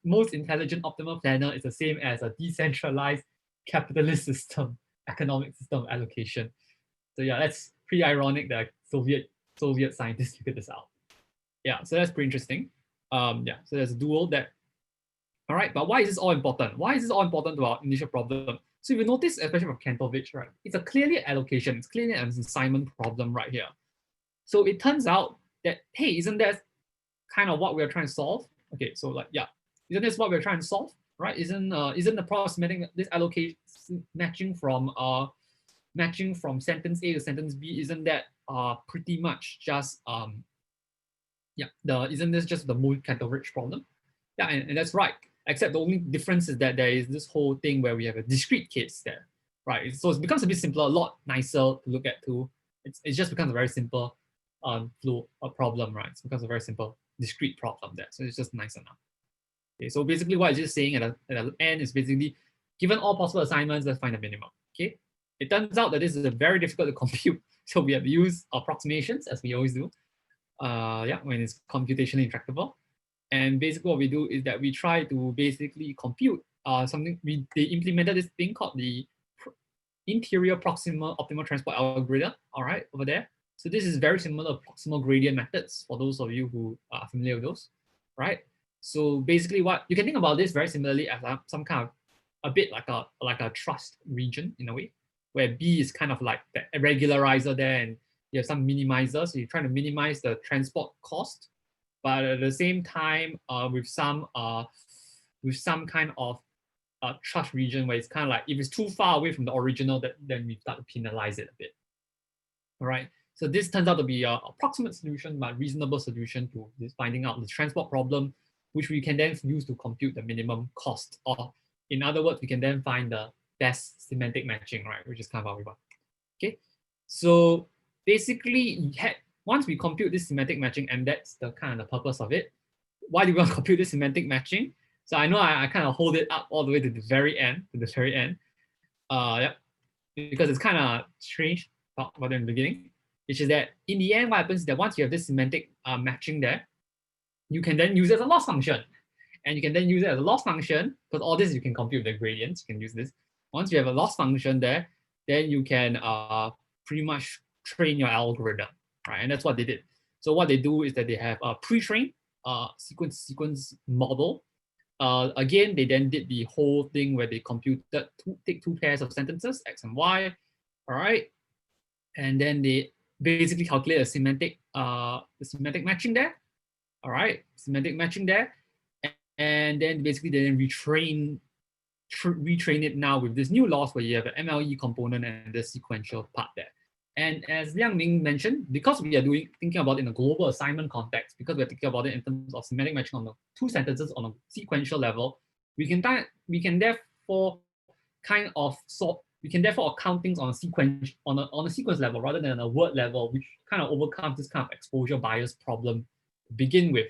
most intelligent optimal planner is the same as a decentralized capitalist system, economic system allocation. So yeah, that's pretty ironic that Soviet scientists figured this out. Yeah, so that's pretty interesting. Yeah, so there's a dual that. All right, but why is this all important? Why is this all important to our initial problem? So if you notice, especially from Kantorovich, right, it's a clearly allocation, it's clearly an assignment problem right here. So it turns out that, hey, isn't that kind of what we're trying to solve? Okay, so like, yeah, isn't this what we're trying to solve, right? Isn't the approximating this allocation matching from sentence A to sentence B, isn't that pretty much just isn't this just the Kantorovich problem? Yeah, and that's right. Except the only difference is that there is this whole thing where we have a discrete case there, right? So it becomes a bit simpler, a lot nicer to look at too. It just becomes a very simple flow problem, right? It becomes a very simple discrete problem there. So it's just nicer now. Okay, so basically what it's just saying at the end is basically, given all possible assignments, let's find the minimum. Okay, it turns out that this is very difficult to compute. So we have to use approximations, as we always do. Yeah, when it's computationally intractable. And basically what we do is that we try to basically compute something. They implemented this thing called the interior proximal optimal transport algorithm, all right, over there. So this is very similar to proximal gradient methods for those of you who are familiar with those, right? So basically what you can think about this very similarly as some kind of a bit like a trust region in a way, where B is kind of like the regularizer there, and you have some minimizer. So you're trying to minimize the transport cost, but at the same time with some kind of trust region where it's kind of like, if it's too far away from the original, then we start to penalize it a bit. All right. So this turns out to be an approximate solution, but reasonable solution to this finding out the transport problem, which we can then use to compute the minimum cost. Or in other words, we can then find the best semantic matching, right? Which is kind of what we want. Okay. So basically, once we compute this semantic matching, and that's the kind of the purpose of it. Why do we want to compute this semantic matching? So I know I kind of hold it up all the way to the very end, yeah, because it's kind of strange about it in the beginning, which is that in the end, what happens is that once you have this semantic matching there, you can then use it as a loss function. And you can then use it as a loss function, because all this you can compute the gradients. You can use this. Once you have a loss function there, then you can pretty much train your algorithm, right? And that's what they did. So what they do is that they have a pre-trained sequence model. Again, they then did the whole thing where they computed take two pairs of sentences, X and Y, all right? And then they basically calculate a semantic matching there, all right? Semantic matching there. And then basically they then retrain it now with this new loss where you have an MLE component and the sequential part there. And as Liangming mentioned, because we are thinking about it in a global assignment context, because we're thinking about it in terms of semantic matching on the two sentences on a sequential level, we can therefore account things on a sequence level rather than a word level, which kind of overcomes this kind of exposure bias problem to begin with.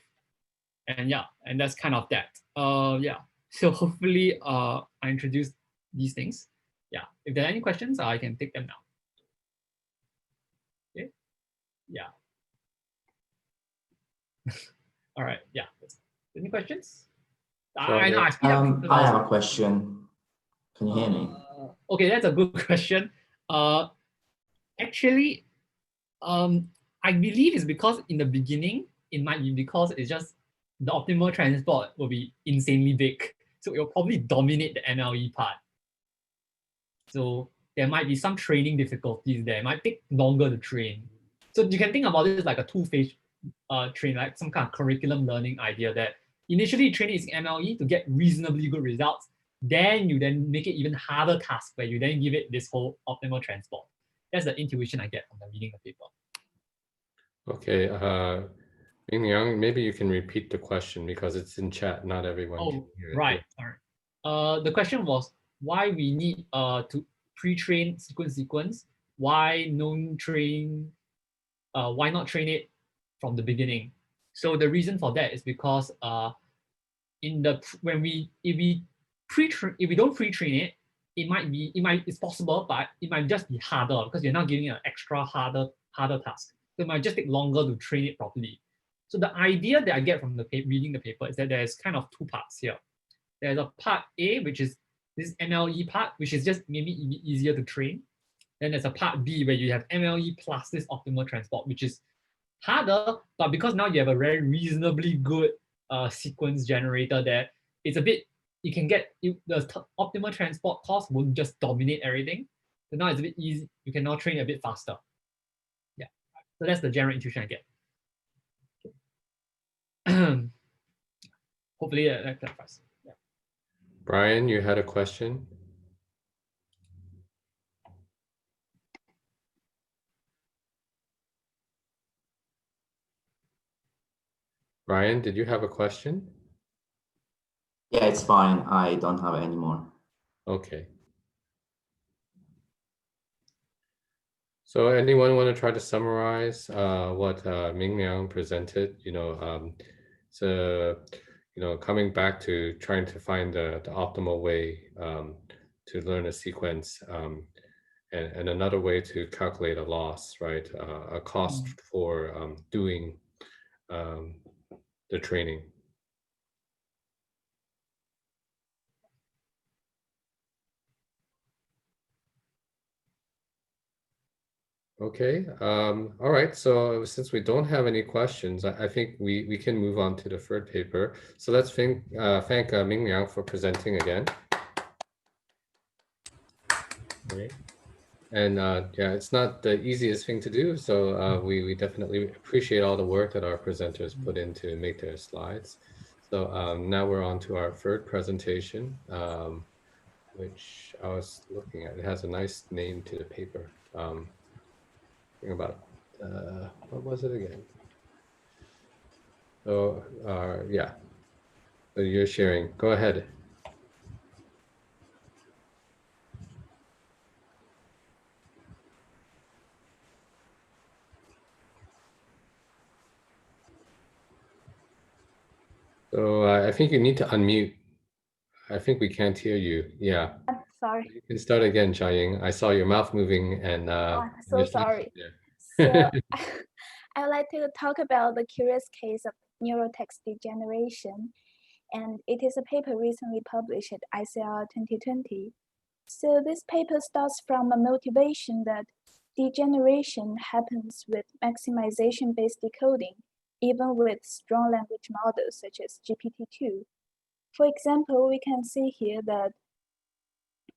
And yeah, and that's kind of that. Yeah. So hopefully I introduced these things. Yeah. If there are any questions, I can take them now. Okay. Yeah. All right. Yeah. Any questions? I know. I have a question. Can you hear me? Okay, that's a good question. Actually, I believe it's because in the beginning, it might be because it's just the optimal transport will be insanely big. So it will probably dominate the MLE part. So there might be some training difficulties there. It might take longer to train. So you can think about it as like a two-phase train, like some kind of curriculum learning idea that initially train it using MLE to get reasonably good results. Then you then make it even harder task where you then give it this whole optimal transport. That's the intuition I get from the reading the paper. Okay, Mingliang, maybe you can repeat the question because it's in chat. Not everyone can hear it. Right. All right. The question was why we need to pre-train sequence. Why not train it from the beginning? So the reason for that is because if we don't pre-train it, it's possible, but it might just be harder because you're not giving an extra harder task. So it might just take longer to train it properly. So the idea that I get from reading the paper is that there's kind of two parts here. There's a part A, which is this MLE part, which is just maybe easier to train. Then there's a part B where you have MLE plus this optimal transport, which is harder, but because now you have a very reasonably good sequence generator there, it's a bit, you can get, the optimal transport cost won't just dominate everything. So now it's a bit easy, you can now train a bit faster. Yeah, so that's the general intuition I get. Hopefully that clarifies. Yeah. Brian, you had a question? Brian, did you have a question? Yeah, it's fine. I don't have any more. Okay. So anyone want to try to summarize what Mingliang presented? So coming back to trying to find the optimal way to learn a sequence, and another way to calculate a loss, right? A cost for doing the training. Okay, all right, so since we don't have any questions, I think we can move on to the third paper. So let's thank Mingliang for presenting again. Great. And yeah, it's not the easiest thing to do, so we definitely appreciate all the work that our presenters put in to make their slides. So now we're on to our third presentation, which I was looking at. It has a nice name to the paper. About what was it again? So yeah, so you're sharing. Go ahead. So I think you need to unmute. I think we can't hear you. Yeah. I'm sorry. You can start again, Jiaying. I saw your mouth moving and so sorry. So I would like to talk about the curious case of neurotext degeneration. and it is a paper recently published at ICR 2020. So this paper starts from a motivation that degeneration happens with maximization-based decoding, even with strong language models such as GPT-2. For example, we can see here that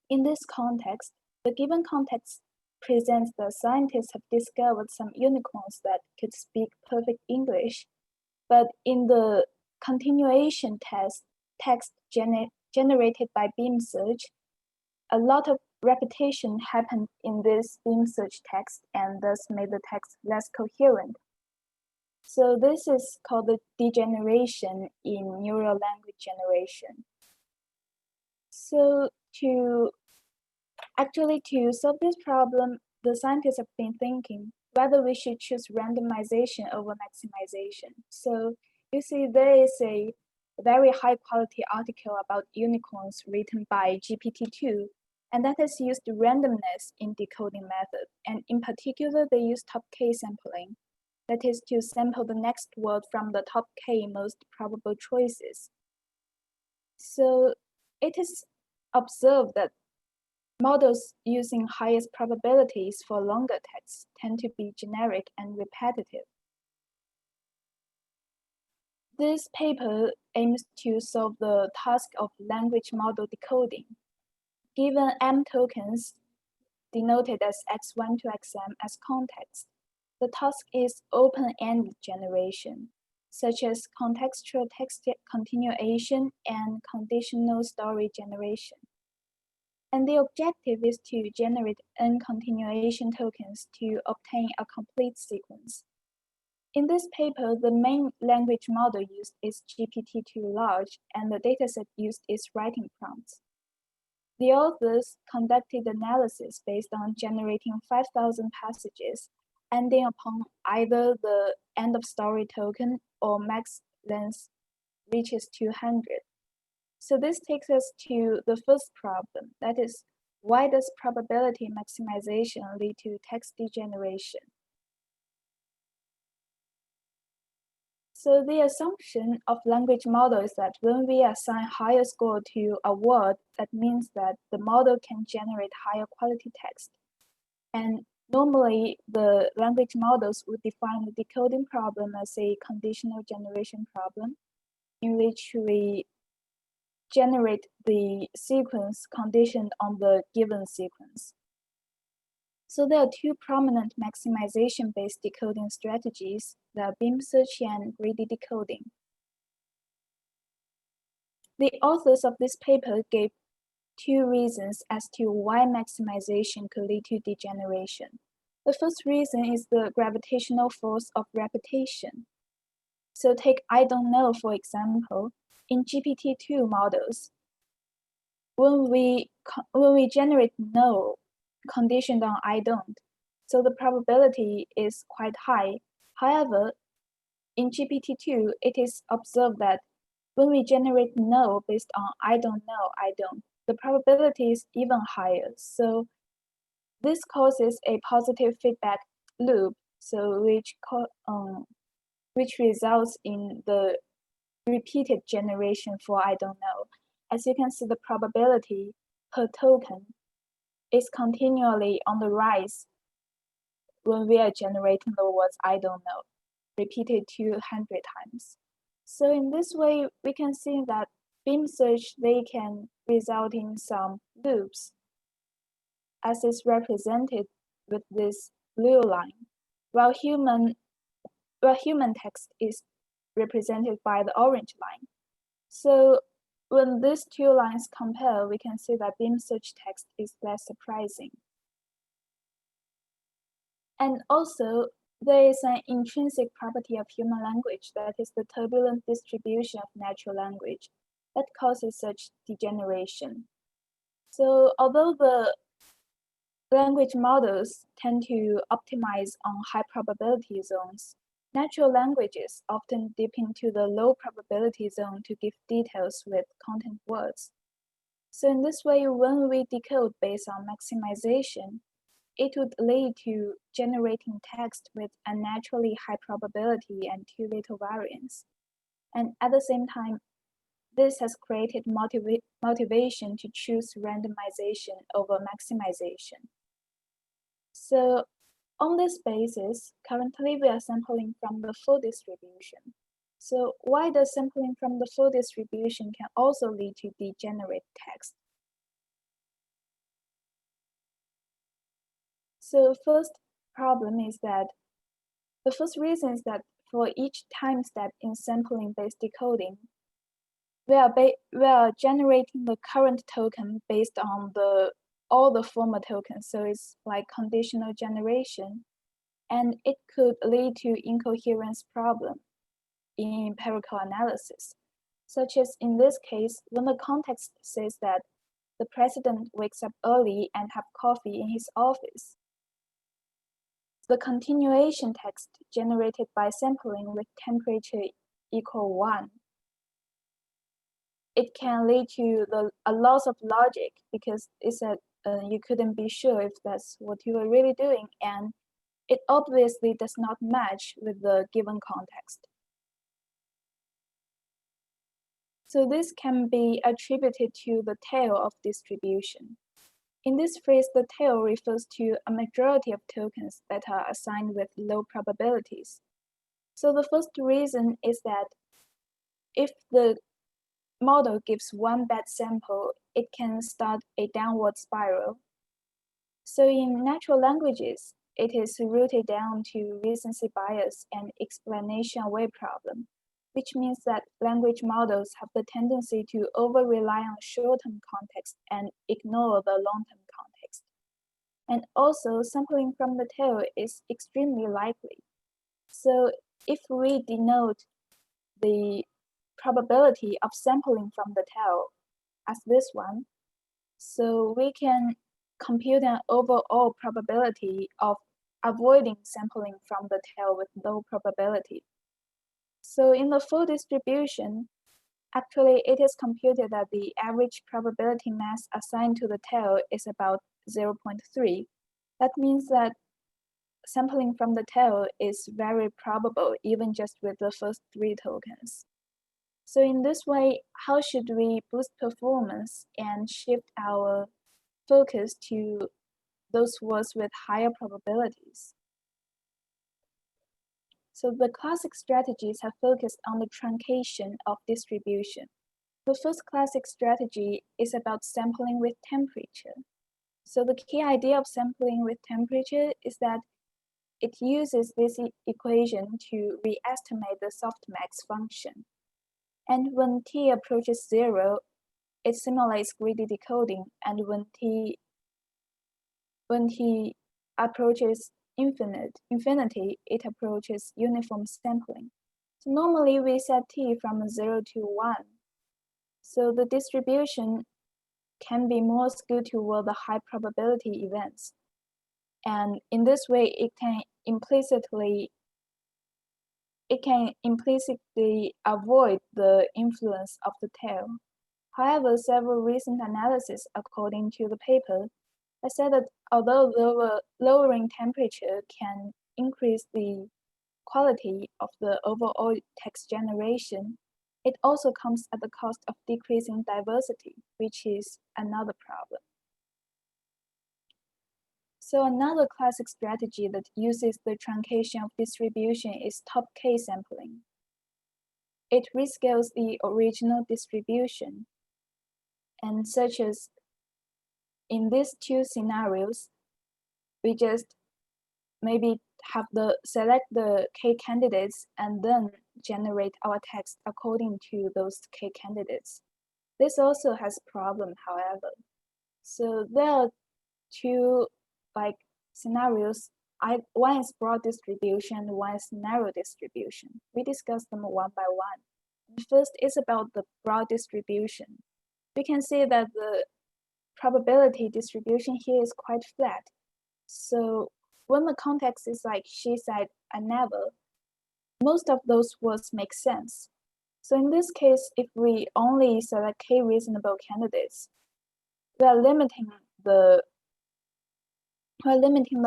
in this context, the given context presents that scientists have discovered some unicorns that could speak perfect English, but in the continuation text generated by beam search, a lot of repetition happened in this beam search text and thus made the text less coherent. So this is called the degeneration in neural language generation. So to solve this problem, the scientists have been thinking whether we should choose randomization over maximization. So you see there is a very high quality article about unicorns written by GPT-2, and that has used randomness in decoding method. And in particular, they use top K sampling. That is to sample the next word from the top K most probable choices. So it is observed that models using highest probabilities for longer texts tend to be generic and repetitive. This paper aims to solve the task of language model decoding. Given M tokens, denoted as x1 to xm as context, the task is open-ended generation, such as contextual text continuation and conditional story generation. And the objective is to generate n continuation tokens to obtain a complete sequence. In this paper, the main language model used is GPT-2 large, and the dataset used is writing prompts. The authors conducted analysis based on generating 5,000 passages, ending upon either the end of story token or max length reaches 200. So this takes us to the first problem, that is, why does probability maximization lead to text degeneration? So the assumption of language model is that when we assign higher score to a word, that means that the model can generate higher quality text. And normally the language models would define the decoding problem as a conditional generation problem, in which we generate the sequence conditioned on the given sequence. So there are two prominent maximization-based decoding strategies, the beam search and greedy decoding. The authors of this paper gave two reasons as to why maximization could lead to degeneration. The first reason is the gravitational force of repetition. So take I don't know, for example. In GPT-2 models, when we generate no conditioned on I don't, so the probability is quite high. However, in GPT-2, it is observed that when we generate no based on I don't know, I don't, the probability is even higher. So this causes a positive feedback loop, so which results in the repeated generation for I don't know. As you can see, the probability per token is continually on the rise when we are generating the words I don't know, repeated 200 times. So in this way, we can see that beam search, they can result in some loops, as is represented with this blue line, while human text is represented by the orange line. So when these two lines compare, we can see that beam search text is less surprising. And also, there is an intrinsic property of human language, that is the turbulent distribution of natural language, that causes such degeneration. So although the language models tend to optimize on high probability zones, natural languages often dip into the low probability zone to give details with content words. So in this way, when we decode based on maximization, it would lead to generating text with unnaturally high probability and too little variance. And at the same time, This has created motivation to choose randomization over maximization. So on this basis, currently we are sampling from the full distribution. So why does sampling from the full distribution can also lead to degenerate text? So first problem is that, the first reason is that for each time step in sampling-based decoding, we are generating the current token based on all the former tokens. So it's like conditional generation, and it could lead to incoherence problem in empirical analysis, such as in this case, when the context says that the president wakes up early and have coffee in his office. The continuation text generated by sampling with temperature equal 1, it can lead to a loss of logic because it's you couldn't be sure if that's what you were really doing, and it obviously does not match with the given context. So this can be attributed to the tail of distribution. In this phrase, the tail refers to a majority of tokens that are assigned with low probabilities. So the first reason is that if the model gives one bad sample, it can start a downward spiral. So in natural languages, it is rooted down to recency bias and explanation away problem, which means that language models have the tendency to over-rely on short-term context and ignore the long-term context. And also, sampling from the tail is extremely likely. So if we denote the probability of sampling from the tail as this one, so we can compute an overall probability of avoiding sampling from the tail with low probability. So in the full distribution, actually it is computed that the average probability mass assigned to the tail is about 0.3. That means that sampling from the tail is very probable, even just with the first 3 tokens. So in this way, how should we boost performance and shift our focus to those words with higher probabilities? So the classic strategies have focused on the truncation of distribution. The first classic strategy is about sampling with temperature. So the key idea of sampling with temperature is that it uses this equation to re-estimate the softmax function. And when t approaches 0, it simulates greedy decoding, and when t approaches infinity, it approaches uniform sampling. So normally we set t from 0 to 1. So the distribution can be more skewed toward the high probability events. And in this way, it can implicitly avoid the influence of the tail. However, several recent analyses, according to the paper, have said that although lowering temperature can increase the quality of the overall text generation, it also comes at the cost of decreasing diversity, which is another problem. So another classic strategy that uses the truncation of distribution is top K sampling. It rescales the original distribution, and such as in these 2 scenarios, we just maybe select the K candidates and then generate our text according to those K candidates. This also has a problem, however. So there are 2 scenarios. One is broad distribution, one is narrow distribution. We discuss them one by one. The first is about the broad distribution. We can see that the probability distribution here is quite flat. So when the context is like she said, I never, most of those words make sense. So in this case, if we only select K reasonable candidates, we are limiting the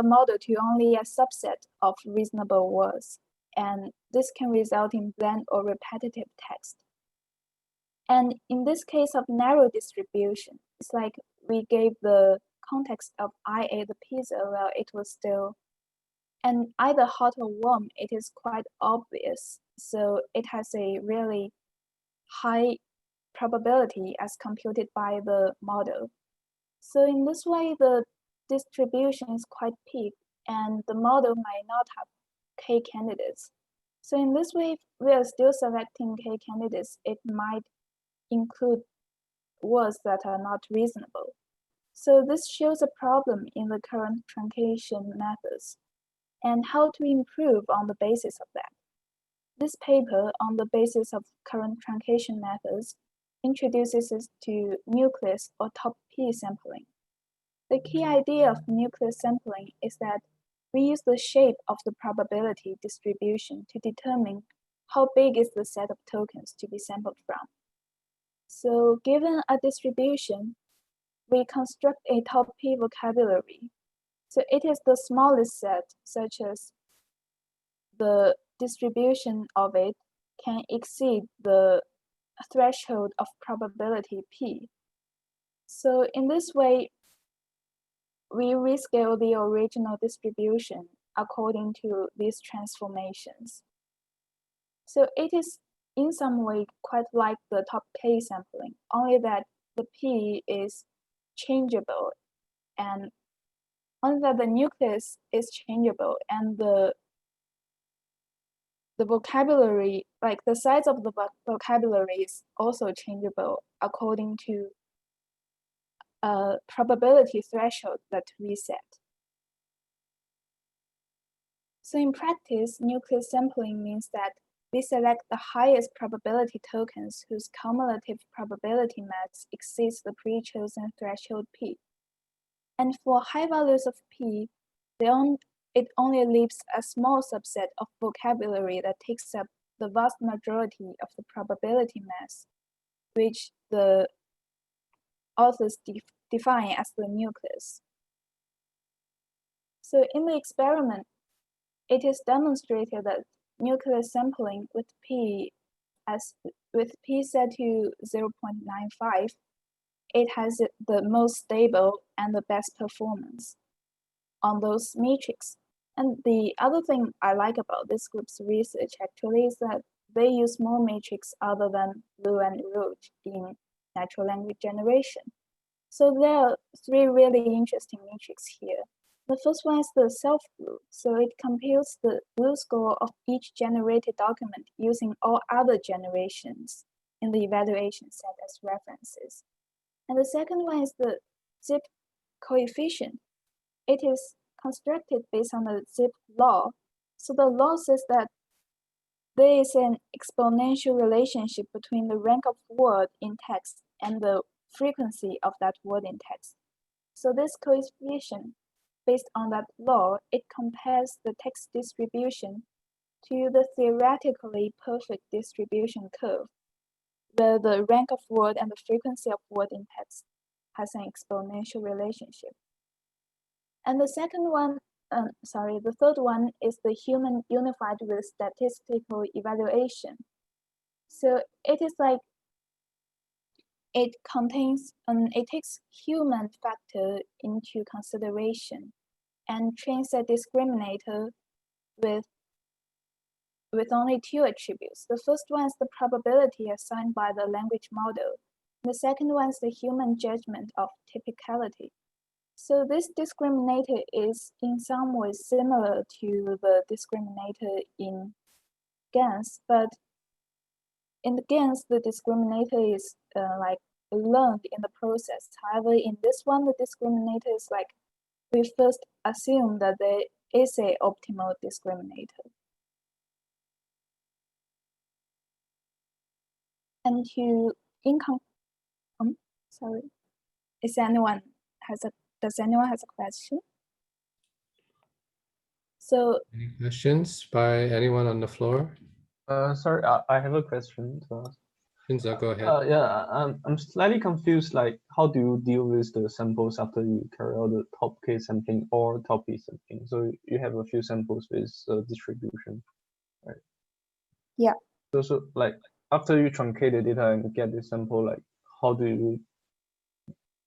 model to only a subset of reasonable words, and this can result in bland or repetitive text. And in this case of narrow distribution, it's like we gave the context of I ate the pizza while it was still, and either hot or warm, it is quite obvious. So it has a really high probability as computed by the model. So in this way, the distribution is quite big, and the model might not have k candidates. So in this way, if we are still selecting k candidates, it might include words that are not reasonable. So this shows a problem in the current truncation methods and how to improve on the basis of that. This paper on the basis of current truncation methods introduces us to nucleus or top P sampling. The key idea of nucleus sampling is that we use the shape of the probability distribution to determine how big is the set of tokens to be sampled from. So given a distribution, we construct a top P vocabulary. So it is the smallest set, such as the distribution of it can exceed the threshold of probability P. So in this way, we rescale the original distribution according to these transformations. So it is in some way quite like the top K sampling, only that the P is changeable and only that the nucleus is changeable and the vocabulary, like the size of the vocabulary is also changeable according to a probability threshold that we set. So in practice, nucleus sampling means that we select the highest probability tokens whose cumulative probability mass exceeds the pre-chosen threshold P. And for high values of P, it only leaves a small subset of vocabulary that takes up the vast majority of the probability mass, which the authors define as the nucleus. So in the experiment, it is demonstrated that nucleus sampling with P set to 0.95, it has the most stable and the best performance on those metrics. And the other thing I like about this group's research actually is that they use more metrics other than Liu and Rouge in natural language generation. So there are three really interesting metrics here. The first one is the self-BLEU. So it computes the BLEU score of each generated document using all other generations in the evaluation set as references. And the second one is the zip coefficient. It is constructed based on the zip law. So the law says that there is an exponential relationship between the rank of word in text and the frequency of that word in text. So this coefficient, based on that law, it compares the text distribution to the theoretically perfect distribution curve, where the rank of word and the frequency of word in text has an exponential relationship. And the the third one is the human unified with statistical evaluation. So it is like it takes human factor into consideration and trains a discriminator with only two attributes. The first one is the probability assigned by the language model. The second one is the human judgment of typicality. So this discriminator is in some ways similar to the discriminator in GANs, but in the GANs, the discriminator is like learned in the process. However, in this one, the discriminator is like, we first assume that there is an optimal discriminator. And sorry, does anyone has a question? So Any questions by anyone on the floor? Sorry, I have a question to ask. Shinza, go ahead. Yeah, I'm slightly confused. Like, how do you deal with the samples after you carry out the top K sampling or top P sampling? So you have a few samples with distribution, right? Yeah. So like, after you truncate the data and get the sample, like how do you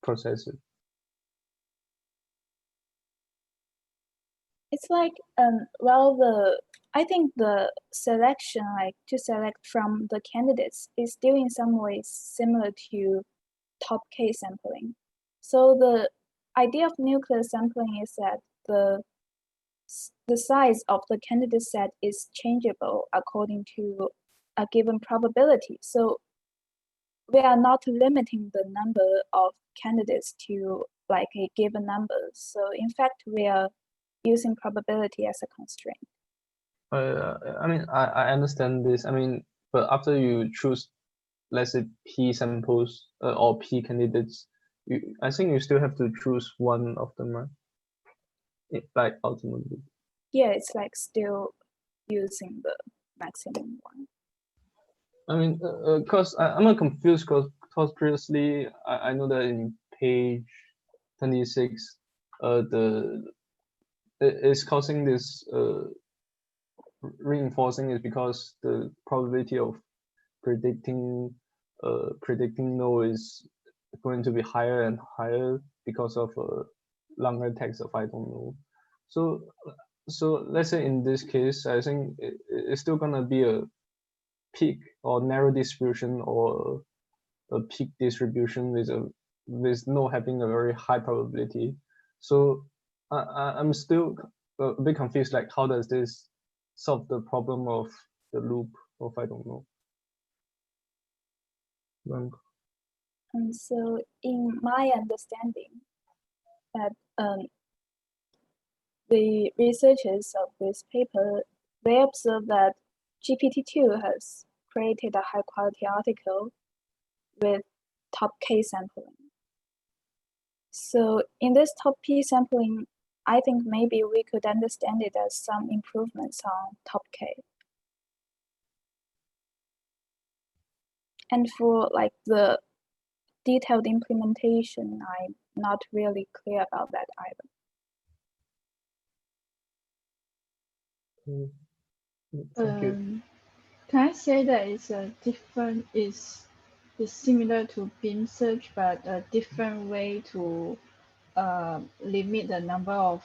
process it? It's like well, I think the selection, like to select from the candidates, is still in some ways similar to top K sampling. So the idea of nuclear sampling is that the size of the candidate set is changeable according to a given probability. So we are not limiting the number of candidates to like a given number. So in fact, we are using probability as a constraint. I mean, I understand this. I mean, but after you choose, let's say P samples or P candidates, I think you still have to choose one of them, right? Like ultimately. Yeah, it's like still using the maximum one. I mean, cause I'm not confused because previously I know that in page 26, it's causing this reinforcing is because the probability of predicting no is going to be higher and higher because of longer text of I don't know. So let's say in this case, I think it's still gonna be a peak or narrow distribution or a peak distribution with no having a very high probability. So I'm still a bit confused, like how does this solve the problem of the loop of I don't know? And so in my understanding that the researchers of this paper, they observed that GPT-2 has created a high quality article with top K sampling. So in this top P sampling, I think maybe we could understand it as some improvements on top K. And for like the detailed implementation, I'm not really clear about that either. Thank you. Can I say that it's a different, is similar to beam search, but a different way to limit the number of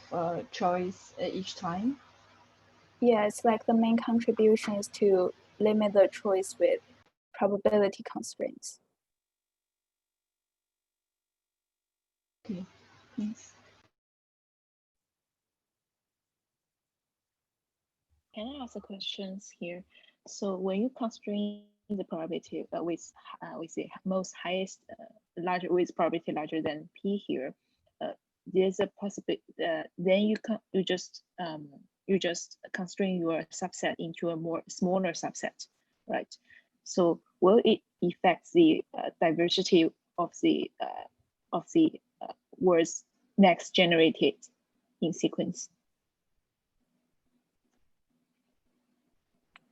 choice each time? Yeah, it's like the main contribution is to limit the choice with probability constraints. Okay, thanks. Can I ask a question here? So when you constrain the probability with the most highest larger with probability larger than p here, there's a possibility then you just constrain your subset into a more smaller subset, right? So will it affect the diversity of the words next generated in sequence?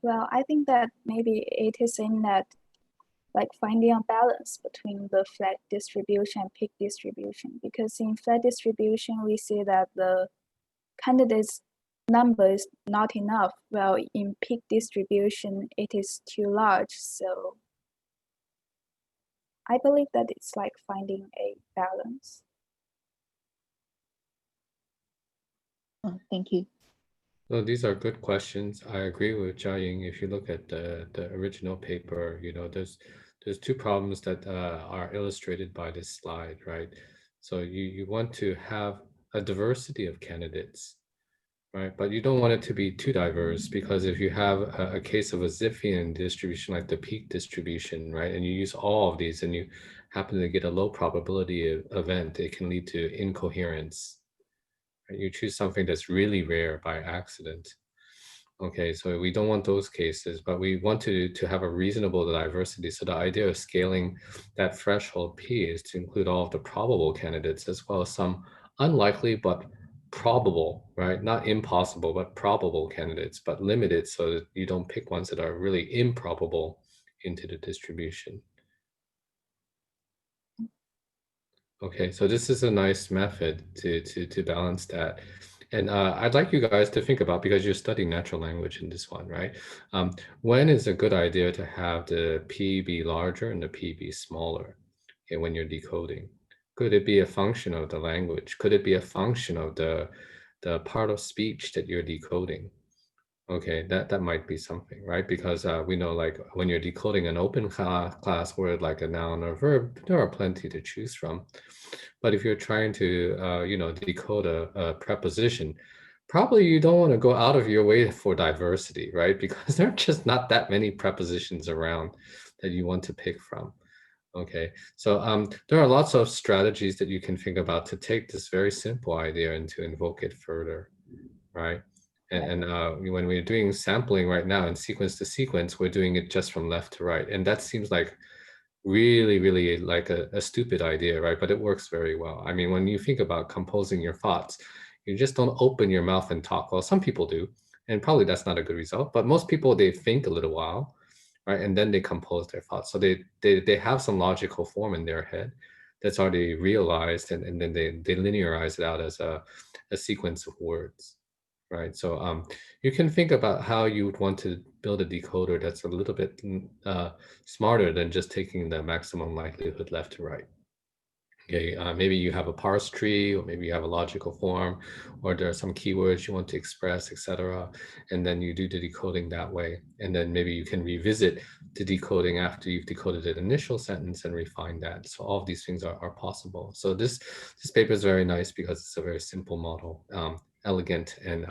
Well, I think that maybe it is in that like finding a balance between the flat distribution and peak distribution, because in flat distribution, we see that the candidates number is not enough, while in peak distribution, it is too large. So I believe that it's like finding a balance. Oh, thank you. No, these are good questions. I agree with Jiaying. If you look at the original paper, you know, there's two problems that are illustrated by this slide, right? So you want to have a diversity of candidates, right? But you don't want it to be too diverse, because if you have a case of a Zipfian distribution like the peak distribution, right, and you use all of these and you happen to get a low probability event, it can lead to incoherence. You choose something that's really rare by accident. Okay, so we don't want those cases, but we want to have a reasonable diversity. So the idea of scaling that threshold P is to include all of the probable candidates as well as some unlikely but probable, right? Not impossible, but probable candidates, but limited so that you don't pick ones that are really improbable into the distribution. Okay, so this is a nice method to balance that. And I'd like you guys to think about, because you're studying natural language in this one, right? When is a good idea to have the P be larger and the P be smaller, okay, when you're decoding? Could it be a function of the language? Could it be a function of the part of speech that you're decoding? Okay, that might be something, right? Because we know, like, when you're decoding an open class word like a noun or verb, there are plenty to choose from. But if you're trying to, decode a preposition, probably you don't want to go out of your way for diversity, right? Because there are just not that many prepositions around that you want to pick from. Okay, so there are lots of strategies that you can think about to take this very simple idea and to invoke it further, right? And when we're doing sampling right now in sequence to sequence, we're doing it just from left to right. And that seems like really, really like a stupid idea, right? But it works very well. I mean, when you think about composing your thoughts, you just don't open your mouth and talk. Well, some people do, and probably that's not a good result. But most people, they think a little while, right? And then they compose their thoughts. So they have some logical form in their head that's already realized, and then they linearize it out as a sequence of words, right? So you can think about how you would want to build a decoder that's a little bit smarter than just taking the maximum likelihood left to right. Okay, maybe you have a parse tree, or maybe you have a logical form, or there are some keywords you want to express, etc. And then you do the decoding that way. And then maybe you can revisit the decoding after you've decoded an initial sentence and refine that. So all of these things are possible. So this paper is very nice because it's a very simple model, elegant, and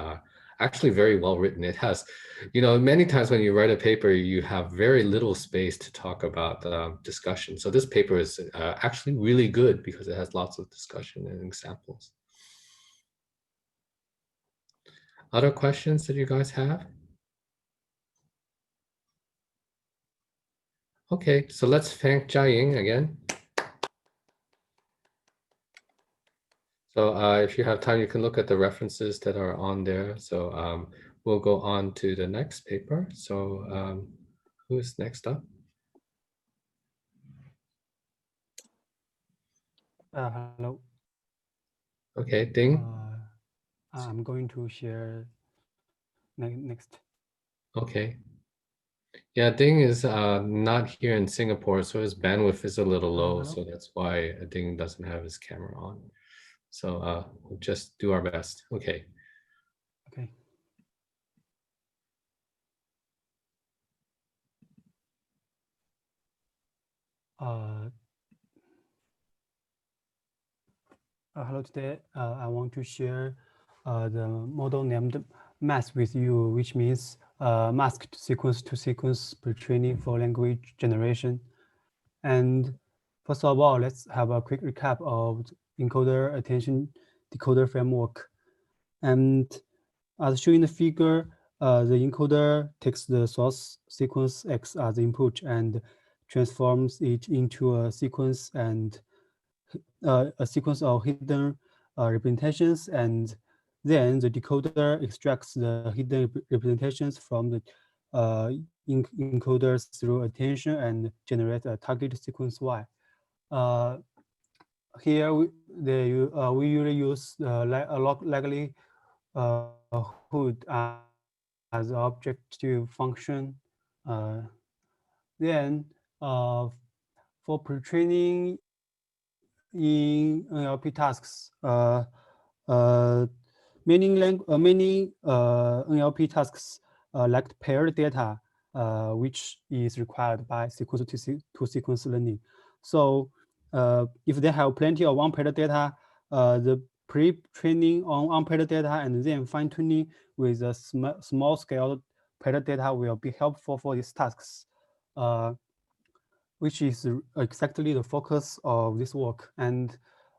actually very well written. It has, many times when you write a paper, you have very little space to talk about discussion. So this paper is actually really good because it has lots of discussion and examples. Other questions that you guys have? Okay, so let's thank Jiaying again. So if you have time, you can look at the references that are on there. So we'll go on to the next paper. So who's next up? Hello. Okay, Ding. I'm going to share next. Okay. Yeah, Ding is not here in Singapore, so his bandwidth is a little low. Hello? So that's why Ding doesn't have his camera on. So we'll just do our best. Okay. Okay. Hello, today I want to share the model named MASK with you, which means masked sequence to sequence pre-training for language generation. And first of all, let's have a quick recap of encoder attention decoder framework. And as shown in the figure, the encoder takes the source sequence X as input and transforms it into a sequence of hidden representations, and then the decoder extracts the hidden representations from the encoders through attention and generate a target sequence Y. Here we usually use a log likelihood as objective function. Then for pre-training in NLP tasks, many NLP tasks lack paired data, which is required by sequence to sequence learning. So if they have plenty of unpaired data, the pre-training on unpaired data and then fine-tuning with a small scale paired data will be helpful for these tasks, which is exactly the focus of this work. And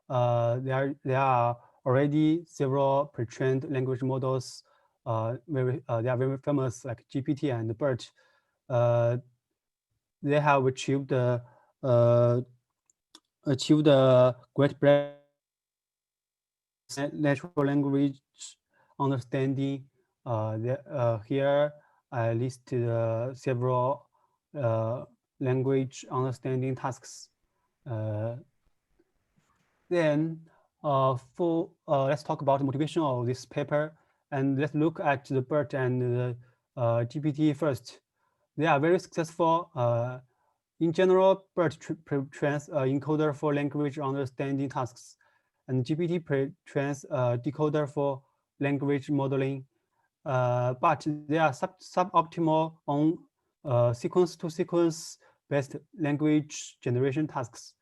there are already several pre-trained language models. They are very famous, like GPT and BERT. They have achieved great breadth natural language understanding. Here I listed several language understanding tasks. Then let's talk about the motivation of this paper, and let's look at the BERT and the GPT first. They are very successful. In general, BERT trains encoder for language understanding tasks, and GPT trains decoder for language modeling. But they are suboptimal on sequence-to-sequence based language generation tasks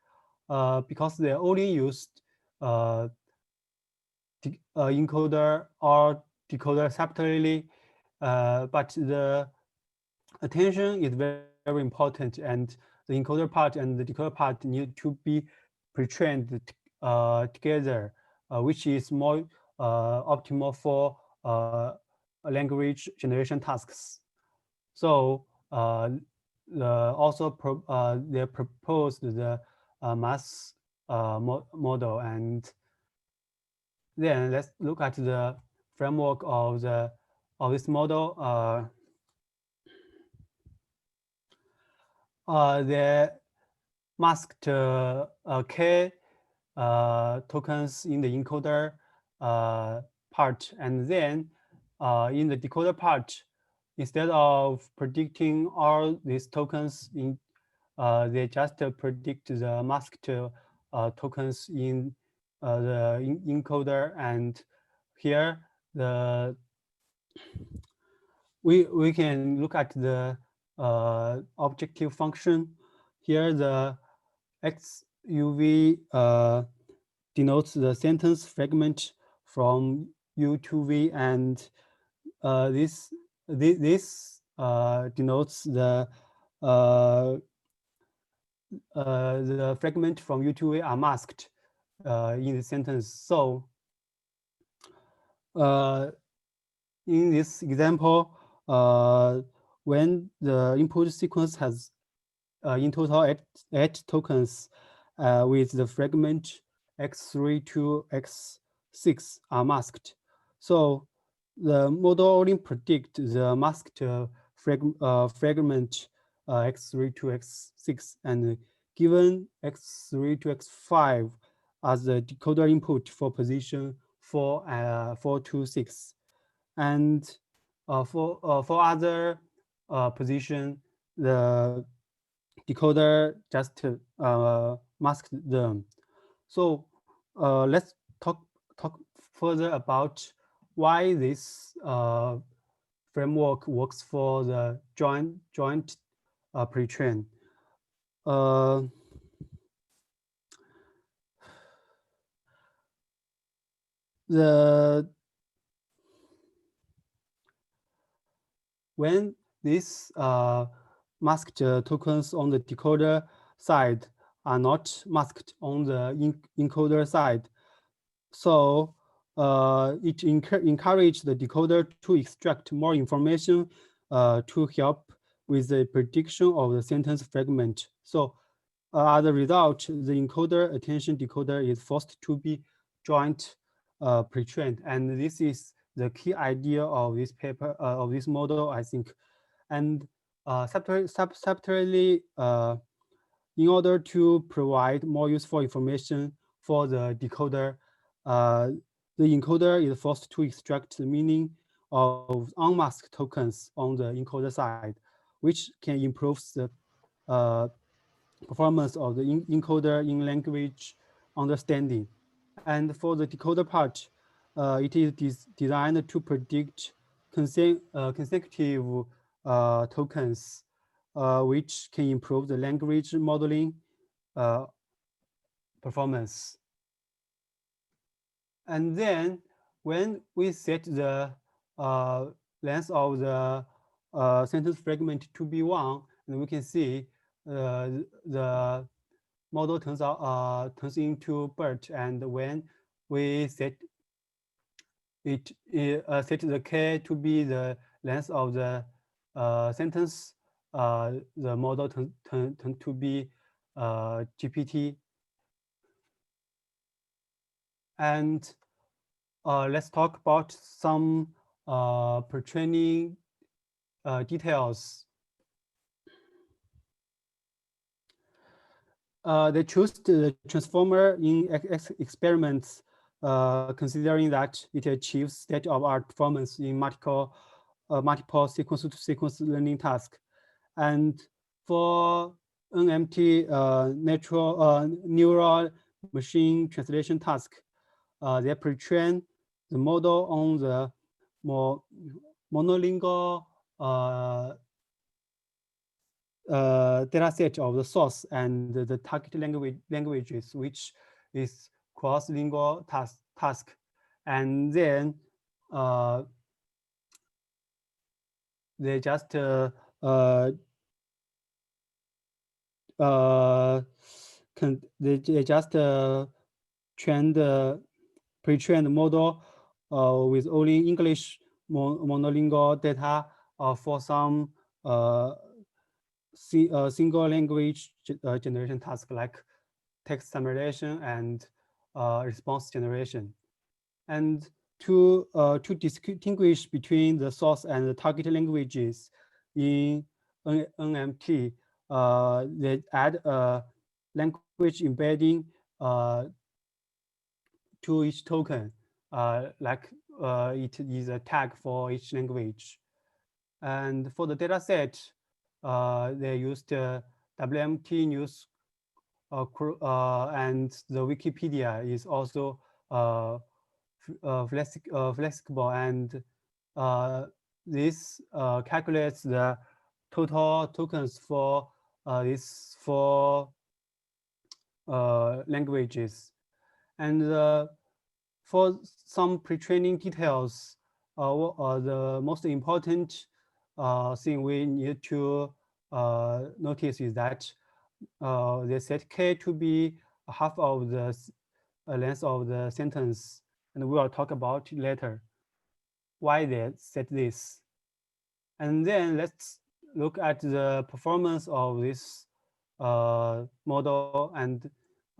because they only used encoder or decoder separately, but the attention is very important, and the encoder part and the decoder part need to be pre-trained together, which is more optimal for language generation tasks. So they proposed the mass model, and then let's look at the framework of this model. They masked K tokens in the encoder part, and then in the decoder part, instead of predicting all these tokens in, they just predict the masked tokens in the encoder, and here we can look at the objective function. Here the XUV denotes the sentence fragment from U to V, and this denotes the fragment from U to V are masked in the sentence. So in this example, when the input sequence has in total 8 tokens with the fragment X3 to X6 are masked. So the model only predicts the masked fragment X3 to X6, and given X3 to X5 as the decoder input for position 4 to 6. And for other position, the decoder just masked them. So let's talk further about why this framework works for the joint pre-train. When these masked tokens on the decoder side are not masked on the encoder side, so it encourages the decoder to extract more information to help with the prediction of the sentence fragment. So as a result, the encoder attention decoder is forced to be joint pre-trained, and this is the key idea of this paper, of this model, I think. And separately, in order to provide more useful information for the decoder, the encoder is forced to extract the meaning of unmasked tokens on the encoder side, which can improve the performance of the encoder in language understanding. And for the decoder part, it is designed to predict consecutive tokens, which can improve the language modeling performance. And then when we set the length of the sentence fragment to be 1, and we can see the model turns into BERT, and when we set the K to be the length of the sentence, the model turns to be GPT. And let's talk about some pre-training details. They chose the transformer in experiments considering that it achieves state-of-art performance in multiple sequence-to-sequence learning tasks. And for NMT neural machine translation task, they pre-train the model on the more monolingual data set of the source and the target languages, which is cross-lingual task. And then they just pre-train the model with only English monolingual data for some single language generation task like text summarization and response generation. And to distinguish between the source and the target languages in NMT, they add a language embedding to each token, like it is a tag for each language. And for the data set, they used WMT news and the Wikipedia is also flexible, and this calculates the total tokens for these 4 languages. And for some pre-training details, the most important thing we need to notice is that they set K to be half of the length of the sentence, and we will talk about later why they set this. And then let's look at the performance of this model. And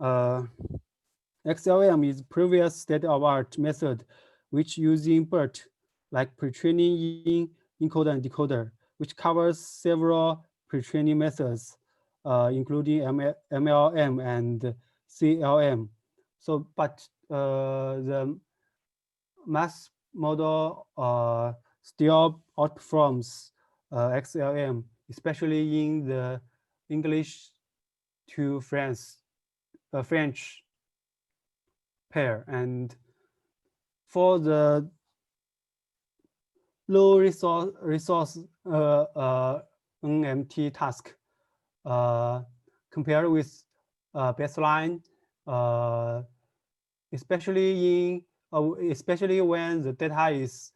XLM is previous state-of-art method which using BERT like pre-training in encoder and decoder, which covers several pre-training methods, including MLM and CLM. So, but the mass model still outperforms XLM, especially in the English to French pair. And for the low resource NMT task, compared with baseline, especially when the data is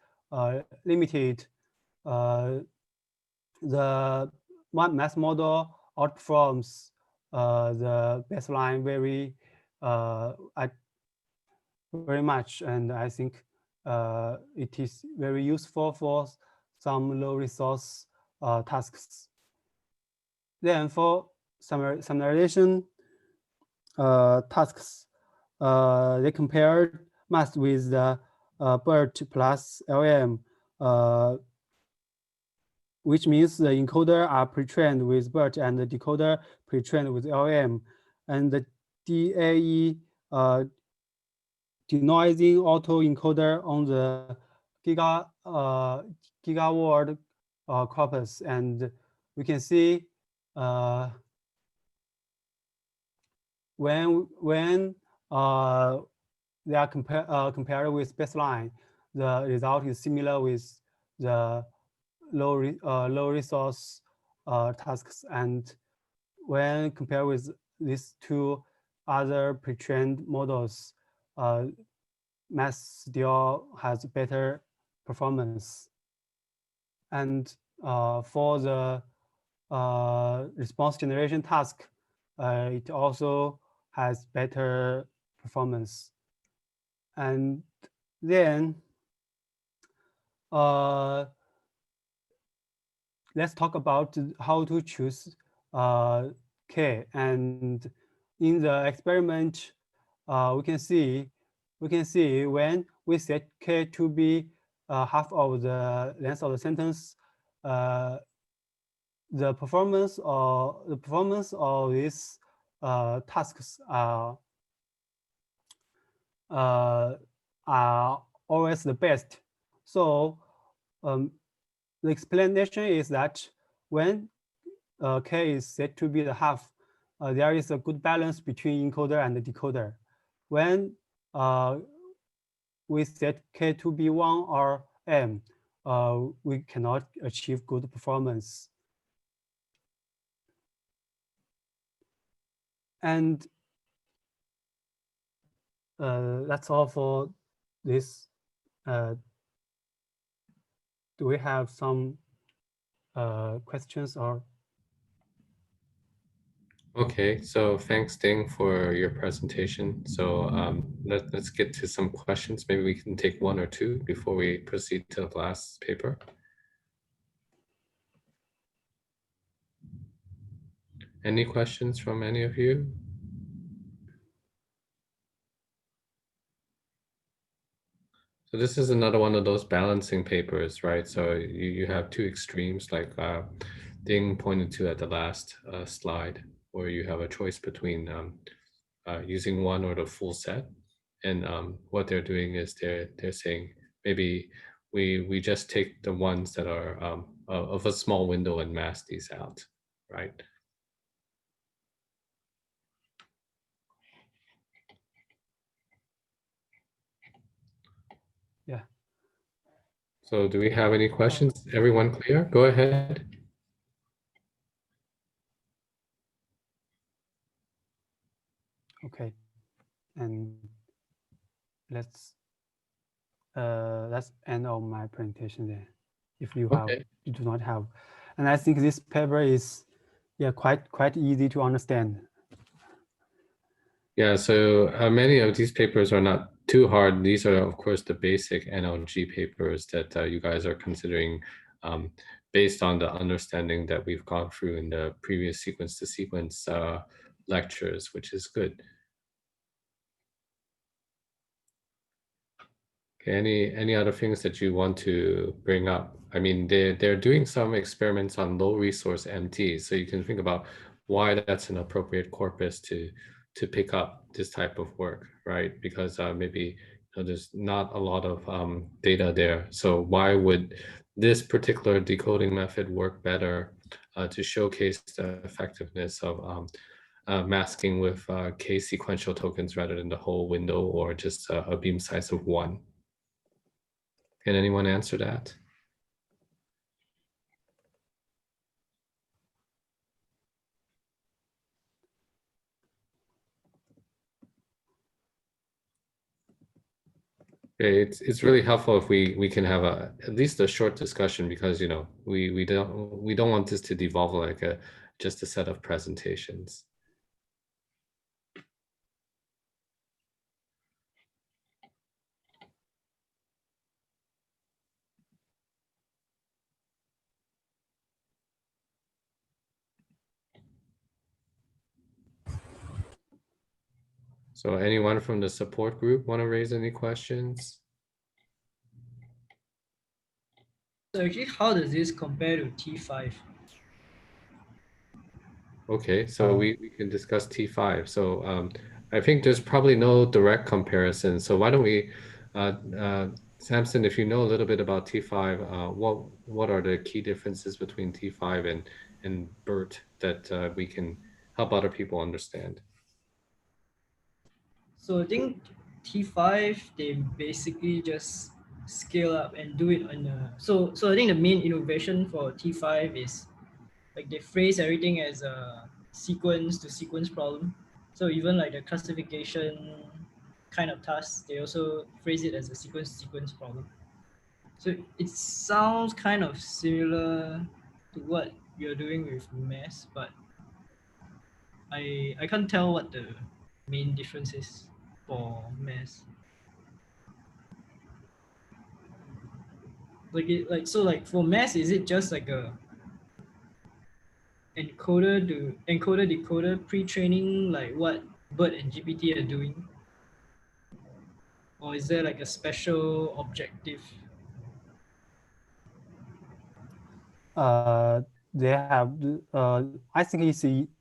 limited, the mass model outperforms the baseline very much, and I think it is very useful for some low resource tasks. Then for summarization tasks, they compared math with the BERT plus LM, which means the encoder are pre-trained with BERT and the decoder pre-trained with LM, and the DAE denoising autoencoder on the gigaword corpus, and we can see when they are compared with baseline, the result is similar with the low resource tasks, and when compared with these 2 other pre-trained models, math still has better performance. And for the response generation task, it also has better performance. And then let's talk about how to choose K. And in the experiment, we can see when we set K to be half of the length of the sentence, the performance of these tasks are are always the best. So the explanation is that when k is said to be the half, there is a good balance between encoder and the decoder. When we set k to be 1 or m, we cannot achieve good performance. And that's all for this. Do we have some questions or? Okay, so thanks, Ding, for your presentation. So let's get to some questions. Maybe we can take one or two before we proceed to the last paper. Any questions from any of you? So this is another one of those balancing papers, right? So you have two extremes, like Ding pointed to at the last slide, where you have a choice between using one or the full set. And what they're doing is they're saying maybe we just take the ones that are of a small window and mask these out, right? Yeah. So do we have any questions? Everyone clear? Go ahead. Okay, and let's end of my presentation there. If you have, you do not have, and I think this paper is, yeah, quite easy to understand. Yeah, so many of these papers are not too hard. These are, of course, the basic NLG papers that you guys are considering based on the understanding that we've gone through in the previous sequence-to-sequence lectures, which is good. Okay, any other things that you want to bring up? I mean, they're doing some experiments on low resource MT, so you can think about why that's an appropriate corpus to pick up this type of work, right? Because maybe there's not a lot of data there. So why would this particular decoding method work better to showcase the effectiveness of masking with k sequential tokens rather than the whole window or just a beam size of 1? Can anyone answer that? Okay, it's really helpful if we can have at least a short discussion, because we don't want this to devolve like just a set of presentations. So anyone from the support group want to raise any questions? So actually, how does this compare to T5? Okay, so we can discuss T5. So I think there's probably no direct comparison. So why don't we, Samson, if you know a little bit about T5, what are the key differences between T5 and BERT that we can help other people understand? So I think T5, they basically just scale up and do it on a, so I think the main innovation for T5 is like they phrase everything as a sequence to sequence problem. So even like the classification kind of tasks, they also phrase it as a sequence to sequence problem. So it sounds kind of similar to what you're doing with mass, but I can't tell what the main difference is for mass. Like for mass, is it just like a encoder decoder pre-training like what BERT and GPT are doing? Or is there like a special objective? They have, I think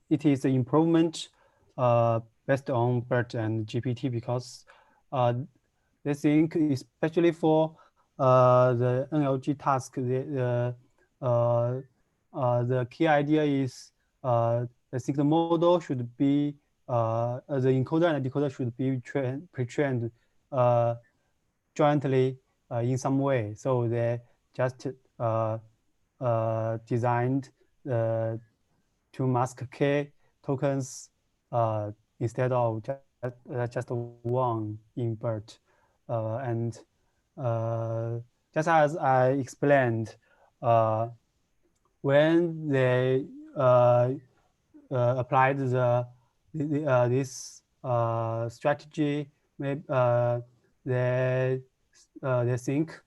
it is an improvement based on BERT and GPT, because they think, especially for the NLG task, the key idea is I think the model should be the encoder and decoder should be pre-trained jointly in some way. So they just designed to mask K tokens instead of just one in BERT. And just as I explained, when they applied this strategy, maybe they think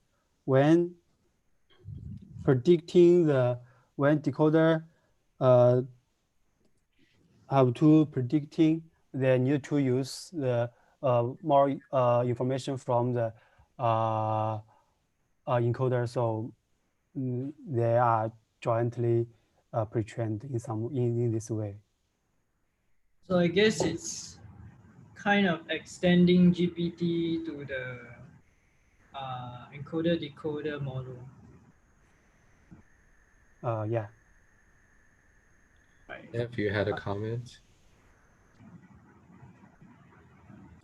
when predicting when decoder have to predicting, they need to use the more information from the encoder. So they are jointly pre-trained in this way. So I guess it's kind of extending GPT to the encoder-decoder model. Yeah. Right. If you had a comment.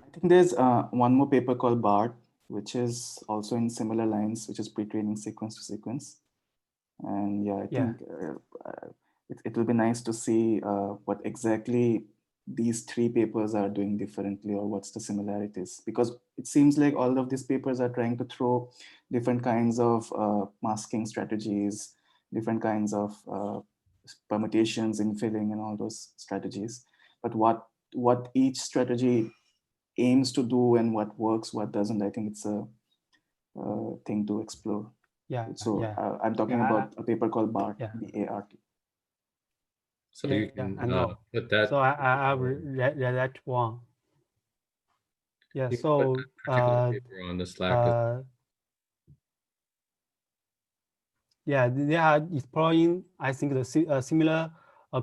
I think there's one more paper called BART, which is also in similar lines, which is pre-training sequence to sequence. And yeah, I think it will be nice to see what exactly these three papers are doing differently, or what's the similarities, because it seems like all of these papers are trying to throw different kinds of masking strategies, different kinds of permutations, infilling, and all those strategies. But what each strategy aims to do and what works, what doesn't, I think it's a thing to explore. Yeah. So I'm talking about a paper called BART, B-A-R-T. So you can I know. put that. So I read that one. Yeah. You can So put that particular paper on the Slack. yeah, they are exploring. I think the similar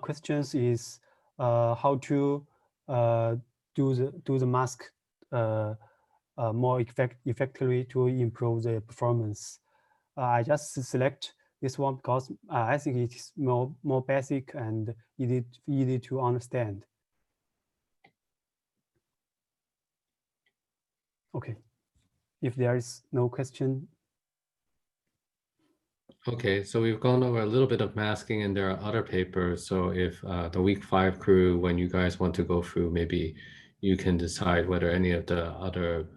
questions is how to do the mask more effectively to improve the performance. I just select this one because I think it is more basic and easy to understand. Okay, if there is no question. Okay, so we've gone over a little bit of masking, and there are other papers. So if the week 5 crew, when you guys want to go through, maybe you can decide whether any of the other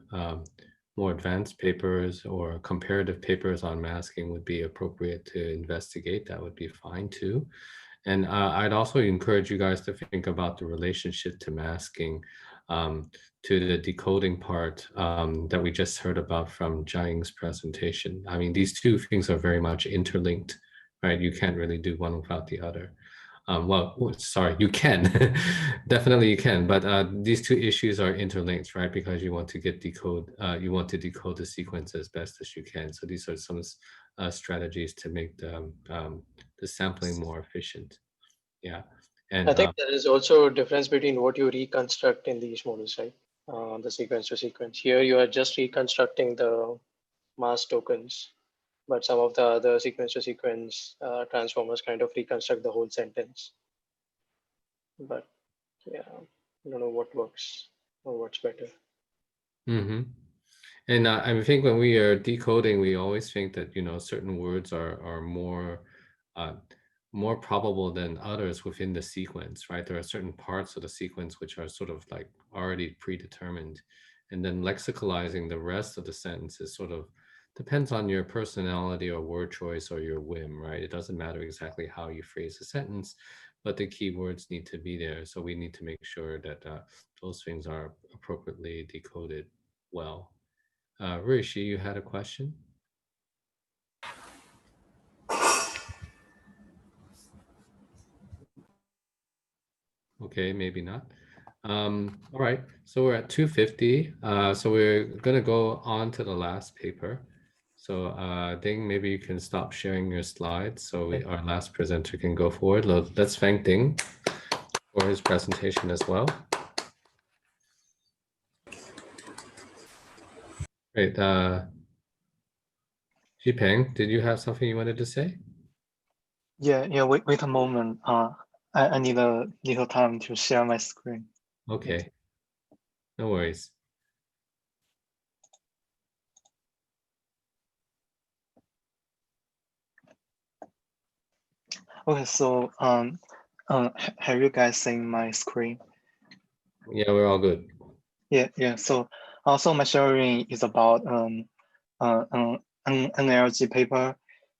more advanced papers or comparative papers on masking would be appropriate to investigate. That would be fine too. And I'd also encourage you guys to think about the relationship to masking, to the decoding part that we just heard about from Jiaying's presentation. I mean, these two things are very much interlinked, right? You can't really do one without the other. Well, sorry, you can, definitely you can, but these two issues are interlinked, right? Because you want to you want to decode the sequence as best as you can. So these are some strategies to make the sampling more efficient. Yeah. And I think there is also a difference between what you reconstruct in these models, right? The sequence to sequence. Here you are just reconstructing the mask tokens, but some of the other sequence to sequence transformers kind of reconstruct the whole sentence. But yeah, I don't know what works or what's better. Mm-hmm. And I think when we are decoding, we always think that, you know, certain words are more probable than others within the sequence, right? There are certain parts of the sequence which are sort of like already predetermined, and then lexicalizing the rest of the sentences sort of depends on your personality or word choice or your whim, right? It doesn't matter exactly how you phrase a sentence, but the keywords need to be there. So we need to make sure that those things are appropriately decoded well. Rishi, you had a question? Okay, maybe not. All right, so we're at 2:50. So we're gonna go on to the last paper. So Ding, maybe you can stop sharing your slides so our last presenter can go forward. Let's thank Ding for his presentation as well. Great. Jipeng, did you have something you wanted to say? Yeah. Wait a moment. I need a little time to share my screen. Okay. No worries. Okay, so have you guys seen my screen? Yeah, we're all good. Yeah. So my sharing is about an NLG paper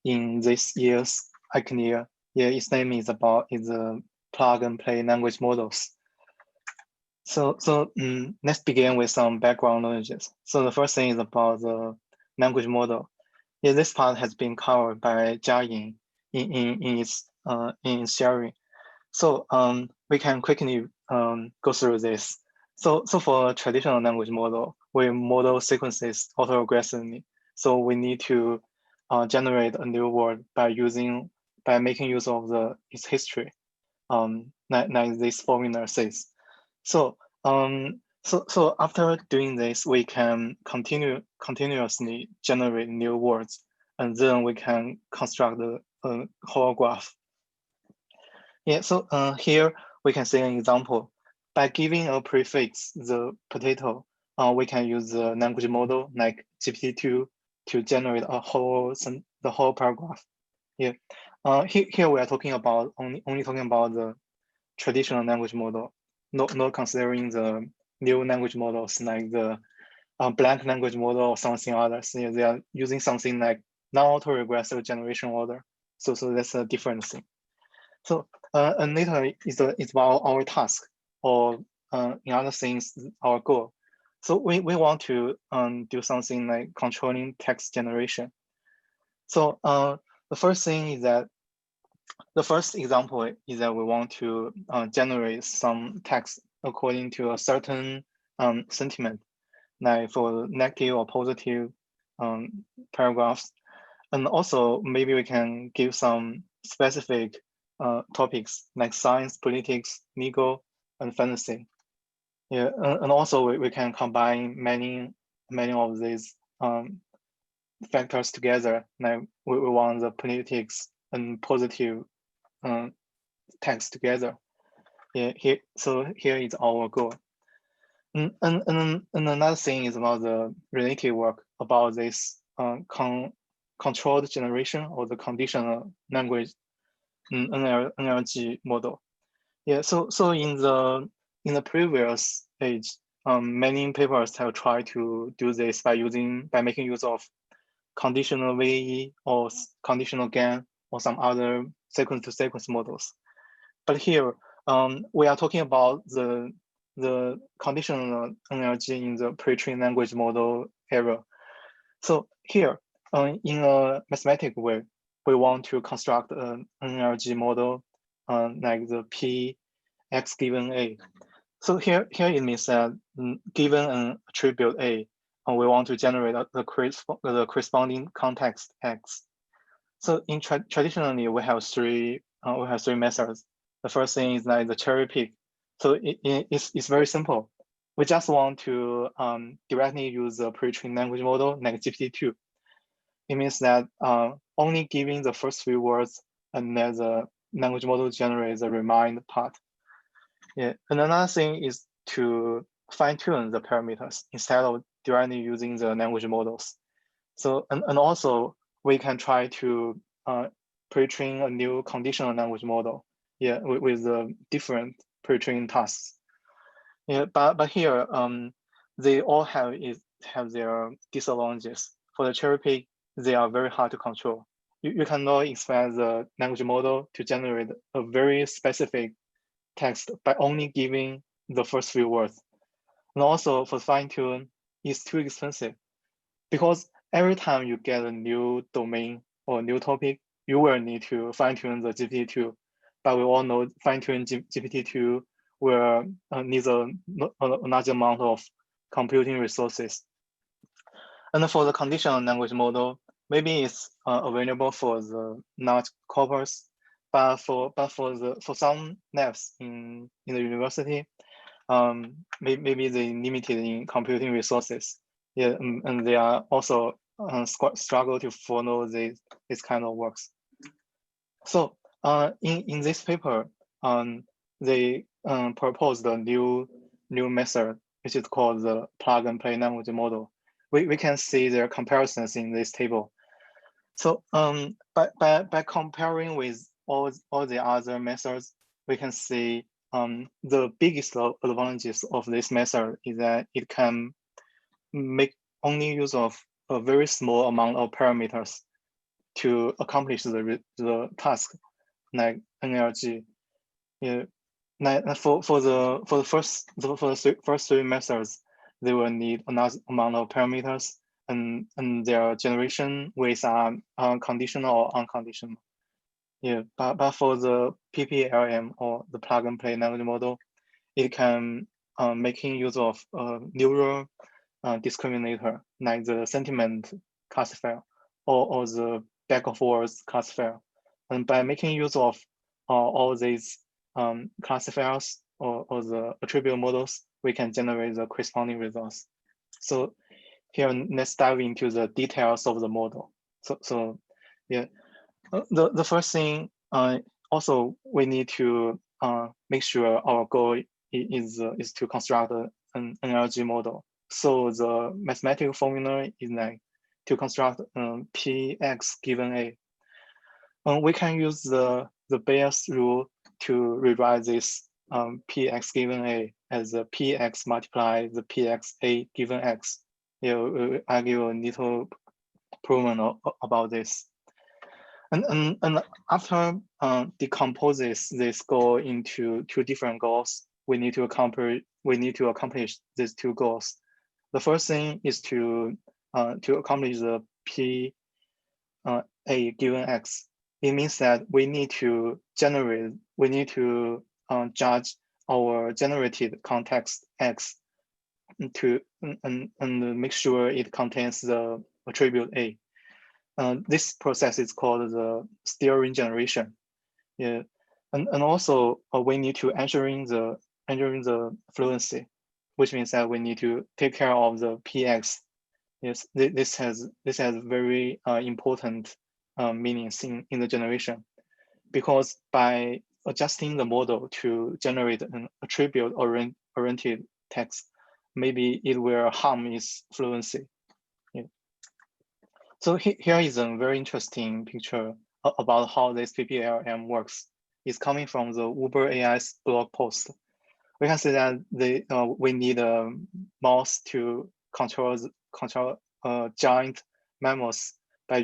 in this year's academia. Yeah, its name is plug and play language models. So let's begin with some background knowledge. So the first thing is about the language model. Yeah, this part has been covered by Jiaying in its sharing. So we can quickly go through this. So for a traditional language model, we model sequences autoregressively. So we need to generate a new word by making use of its history, like this formula says. So after doing this, we can continuously generate new words, and then we can construct a whole graph. Yeah, so here we can see an example. By giving a prefix, the potato, we can use the language model like GPT-2 to generate the whole paragraph. Yeah, here we are talking about only talking about the traditional language model, not considering the new language models like the blank language model or something others. Yeah, they are using something like non-autoregressive generation order. So that's a different thing. So and later is about our task, or in other things, our goal. So we want to do something like controlling text generation. So the first example is that we want to generate some text according to a certain sentiment, like for negative or positive paragraphs. And also maybe we can give some specific topics like science, politics, legal, and fantasy. Yeah, and also we can combine many of these factors together. Like we want the politics and positive text together. Yeah, here is our goal. And another thing is about the related work about this controlled generation or the conditional language NLG model. Yeah, so in the previous page, many papers have tried to do this by making use of conditional VE or conditional GAN or some other sequence-to-sequence models. But here, we are talking about the conditional NLG in the pre-trained language model era. So here, in a mathematical way, we want to construct an NLG model like the P x given A. So here it means that given an attribute A, we want to generate the corresponding context X. So traditionally, we have three methods. The first thing is like the cherry pick. So it's very simple. We just want to directly use the pre-trained language model like GPT-2. It means that only giving the first few words and then the language model generates the remind part. Yeah, and another thing is to fine-tune the parameters instead of directly using the language models. So and also we can try to pre-train a new conditional language model. Yeah, with different pre-trained tasks. Yeah, but here they all have their disadvantages. For the cherry pick, they are very hard to control. You cannot expect the language model to generate a very specific text by only giving the first few words. And also for fine-tune, it's too expensive because every time you get a new domain or new topic, you will need to fine-tune the GPT-2. But we all know fine-tune GPT-2 will need a large amount of computing resources. And for the conditional language model, maybe it's available for the large corpus, but for some labs in the university, maybe they limited in computing resources. Yeah, and they are also struggle to follow this kind of works. So in this paper, they proposed a new method, which is called the plug and play language model. We can see their comparisons in this table. So by comparing with all the other methods, we can see the biggest advantages of this method is that it can make only use of a very small amount of parameters to accomplish the task, like NLG. Yeah, for the first three methods, they will need another amount of parameters, and their generation weights are conditional or unconditional. Yeah, but for the PPLM or the plug and play language model, it can making use of neural discriminator, like the sentiment classifier or the back of words classifier. And by making use of all these classifiers or the attribute models, we can generate the corresponding results. So here, let's dive into the details of the model. So yeah, the first thing also we need to make sure our goal is to construct an NLG model. So the mathematical formula is like to construct Px given A. We can use the Bayes rule to rewrite this Px given A as the Px multiply the Px A given X. Yeah, I give a little improvement about this. And after decomposes this goal into two different goals, we need to accomplish these two goals. The first thing is to accomplish the P A given X. It means that we need to judge our generated context X to and make sure it contains the attribute A. This process is called the steering generation. Yeah, and also we need to ensuring the fluency, which means that we need to take care of the PX. Yes, this has very important meanings in the generation, because by adjusting the model to generate an attribute oriented text, maybe it will harm its fluency. Yeah. So here is a very interesting picture about how this PPLM works. It's coming from the Uber AI's blog post. We can see that we need a mouse to control giant mammals by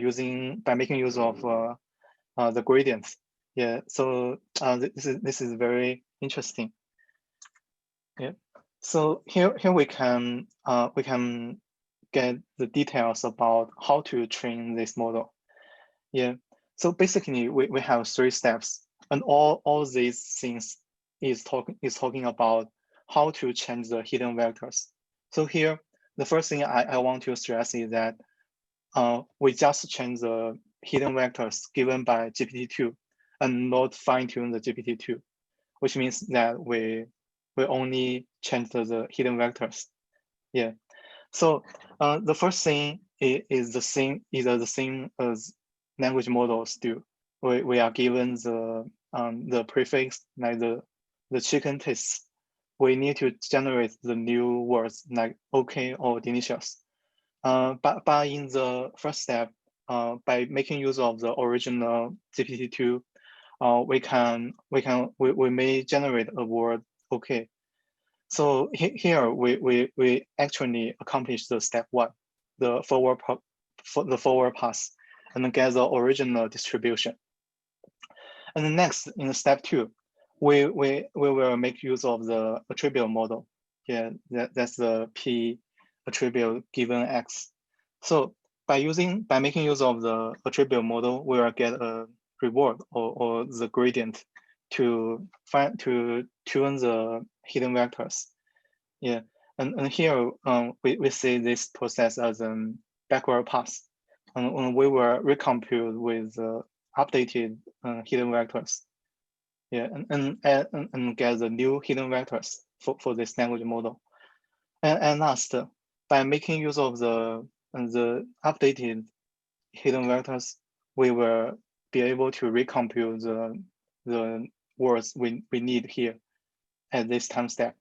making use of the gradients. Yeah, so this is very interesting. Yeah, so here we can get the details about how to train this model. Yeah, so basically we have three steps, and all these things is talking about how to change the hidden vectors. So here, the first thing I want to stress is that we just change the hidden vectors given by GPT-2 and not fine-tune the GPT-2, which means that we only change the hidden vectors. Yeah. So the first thing is the same as language models do. We are given the prefix like the chicken tastes. We need to generate the new words like okay or delicious. But in the first step, by making use of the original GPT-2, we may generate a word okay. So here we actually accomplish the step one, the forward pass, and then get the original distribution. And then next, in step two, we will make use of the attribute model. Yeah, that's the P attribute given X. So by making use of the attribute model, we will get a reward or the gradient to tune the hidden vectors. Yeah, and here we see this process as a backward pass, and we will recompute with updated hidden vectors. Yeah, and get the new hidden vectors for this language model. And last, by making use of the updated hidden vectors, we will be able to recompute the words we need here at this time step.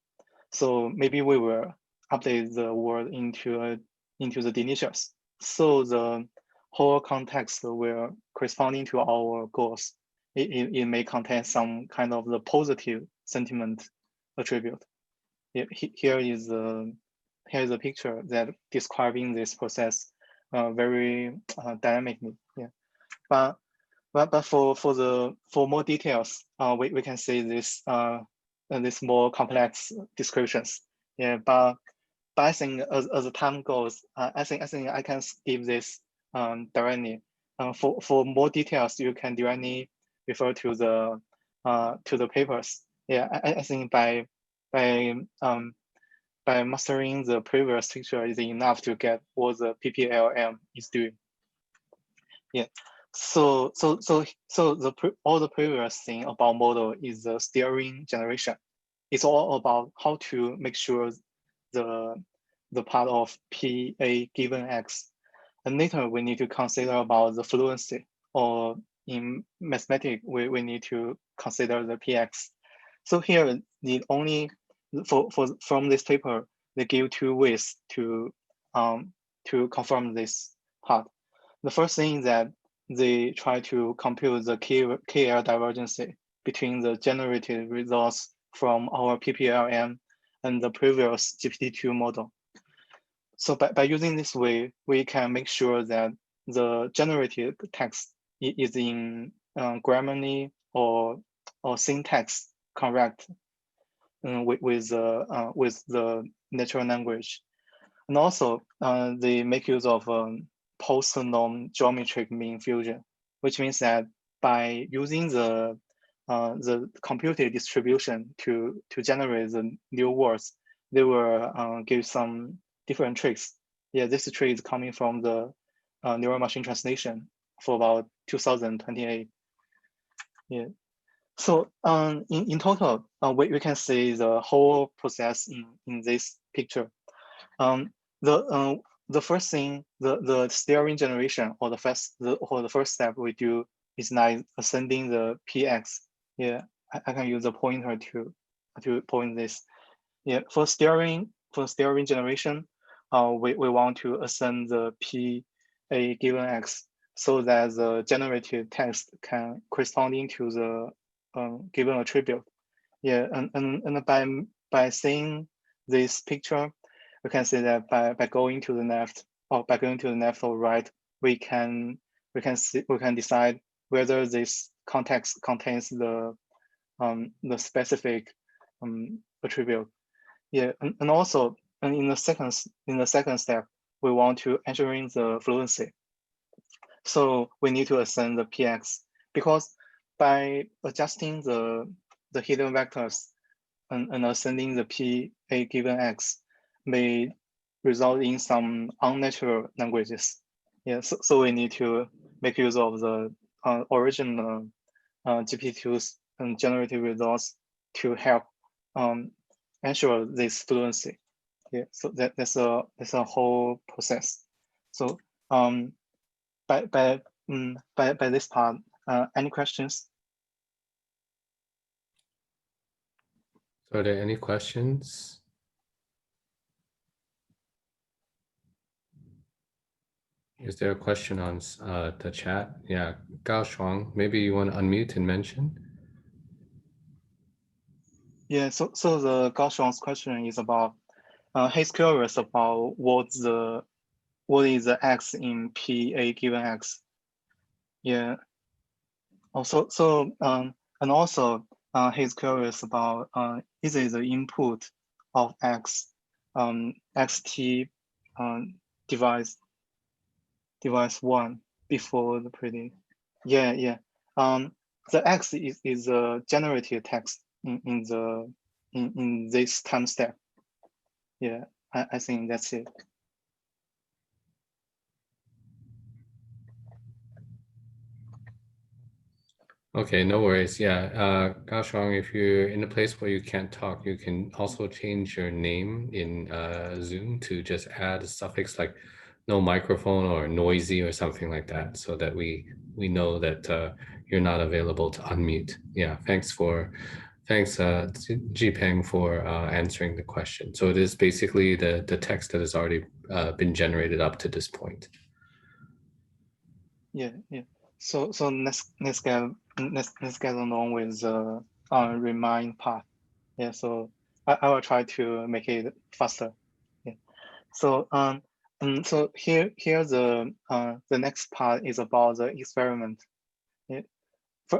So maybe we will update the word into the initials. So the whole context will corresponding to our goals. It may contain some kind of the positive sentiment attribute. Here is a picture that describing this process very dynamically. Yeah, but for more details, we can see this more complex descriptions. Yeah, but I think as the time goes, I think I can skip this directly. For more details, you can directly refer to the papers. Yeah, I think by mastering the previous picture is enough to get what the PPLM is doing. Yeah. So all the previous thing about model is the steering generation. It's all about how to make sure the part of P A given X. And later we need to consider about the fluency, or in mathematics we need to consider the PX. So here need only from this paper they give two ways to confirm this part. The first thing is that they try to compute the KL divergence between the generated results from our PPLM and the previous GPT-2 model. So by using this way, we can make sure that the generated text is in grammarly or syntax correct with the natural language. And also they make use of post-norm geometric mean fusion, which means that by using the computed distribution to generate the new words, they will give some different tricks. Yeah, this trick is coming from the neural machine translation for about 2028. Yeah. So in total, we can see the whole process in this picture. The first thing, the steering generation, or the first step we do is like ascending the PX. Yeah, I can use a pointer to point this. Yeah, for steering generation, we want to ascend the P A given X so that the generated text can corresponding to the given attribute. Yeah, and by seeing this picture, we can see that by going to the left or right, we can decide whether this context contains the specific attribute. Yeah, and also in the second step, we want to ensuring the fluency. So we need to ascend the PX, because by adjusting the hidden vectors and ascending the P A given X may result in some unnatural languages. Yeah, so we need to make use of the original GPT-2's generative results to help ensure this fluency. Yeah, so that's a whole process. So by this part, any questions? So are there any questions? Is there a question on the chat? Yeah, Gao Shuang, maybe you want to unmute and mention? Yeah, so the Gao Shuang's question is about, he's curious about what is the X in P A given X. Yeah. Also, and also he's curious about is it the input of X XT device 1 before the predict. Yeah. The X is a generated text in this time step. Yeah, I think that's it. Okay, no worries. Yeah, Gaoshong, if you're in a place where you can't talk, you can also change your name in Zoom to just add a suffix like no microphone or noisy or something like that, so that we know that you're not available to unmute. Yeah, thanks Jipeng for answering the question. So it is basically the text that has already been generated up to this point. Yeah. So let's get along with the remind part. Yeah. So I will try to make it faster. Yeah. So so here the next part is about the experiment. Yeah.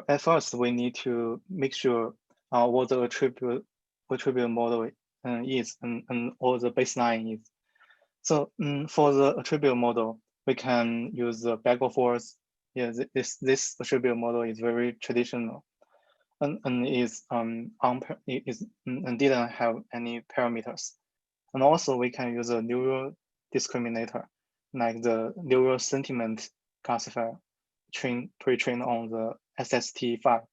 At first, we need to make sure what the attribute model is and all the baseline is. So for the attribute model, we can use the back-and-forth. Yeah, this attribute model is very traditional, and is and didn't have any parameters. And also we can use a neural discriminator, like the neural sentiment classifier, pre-trained on the SST5.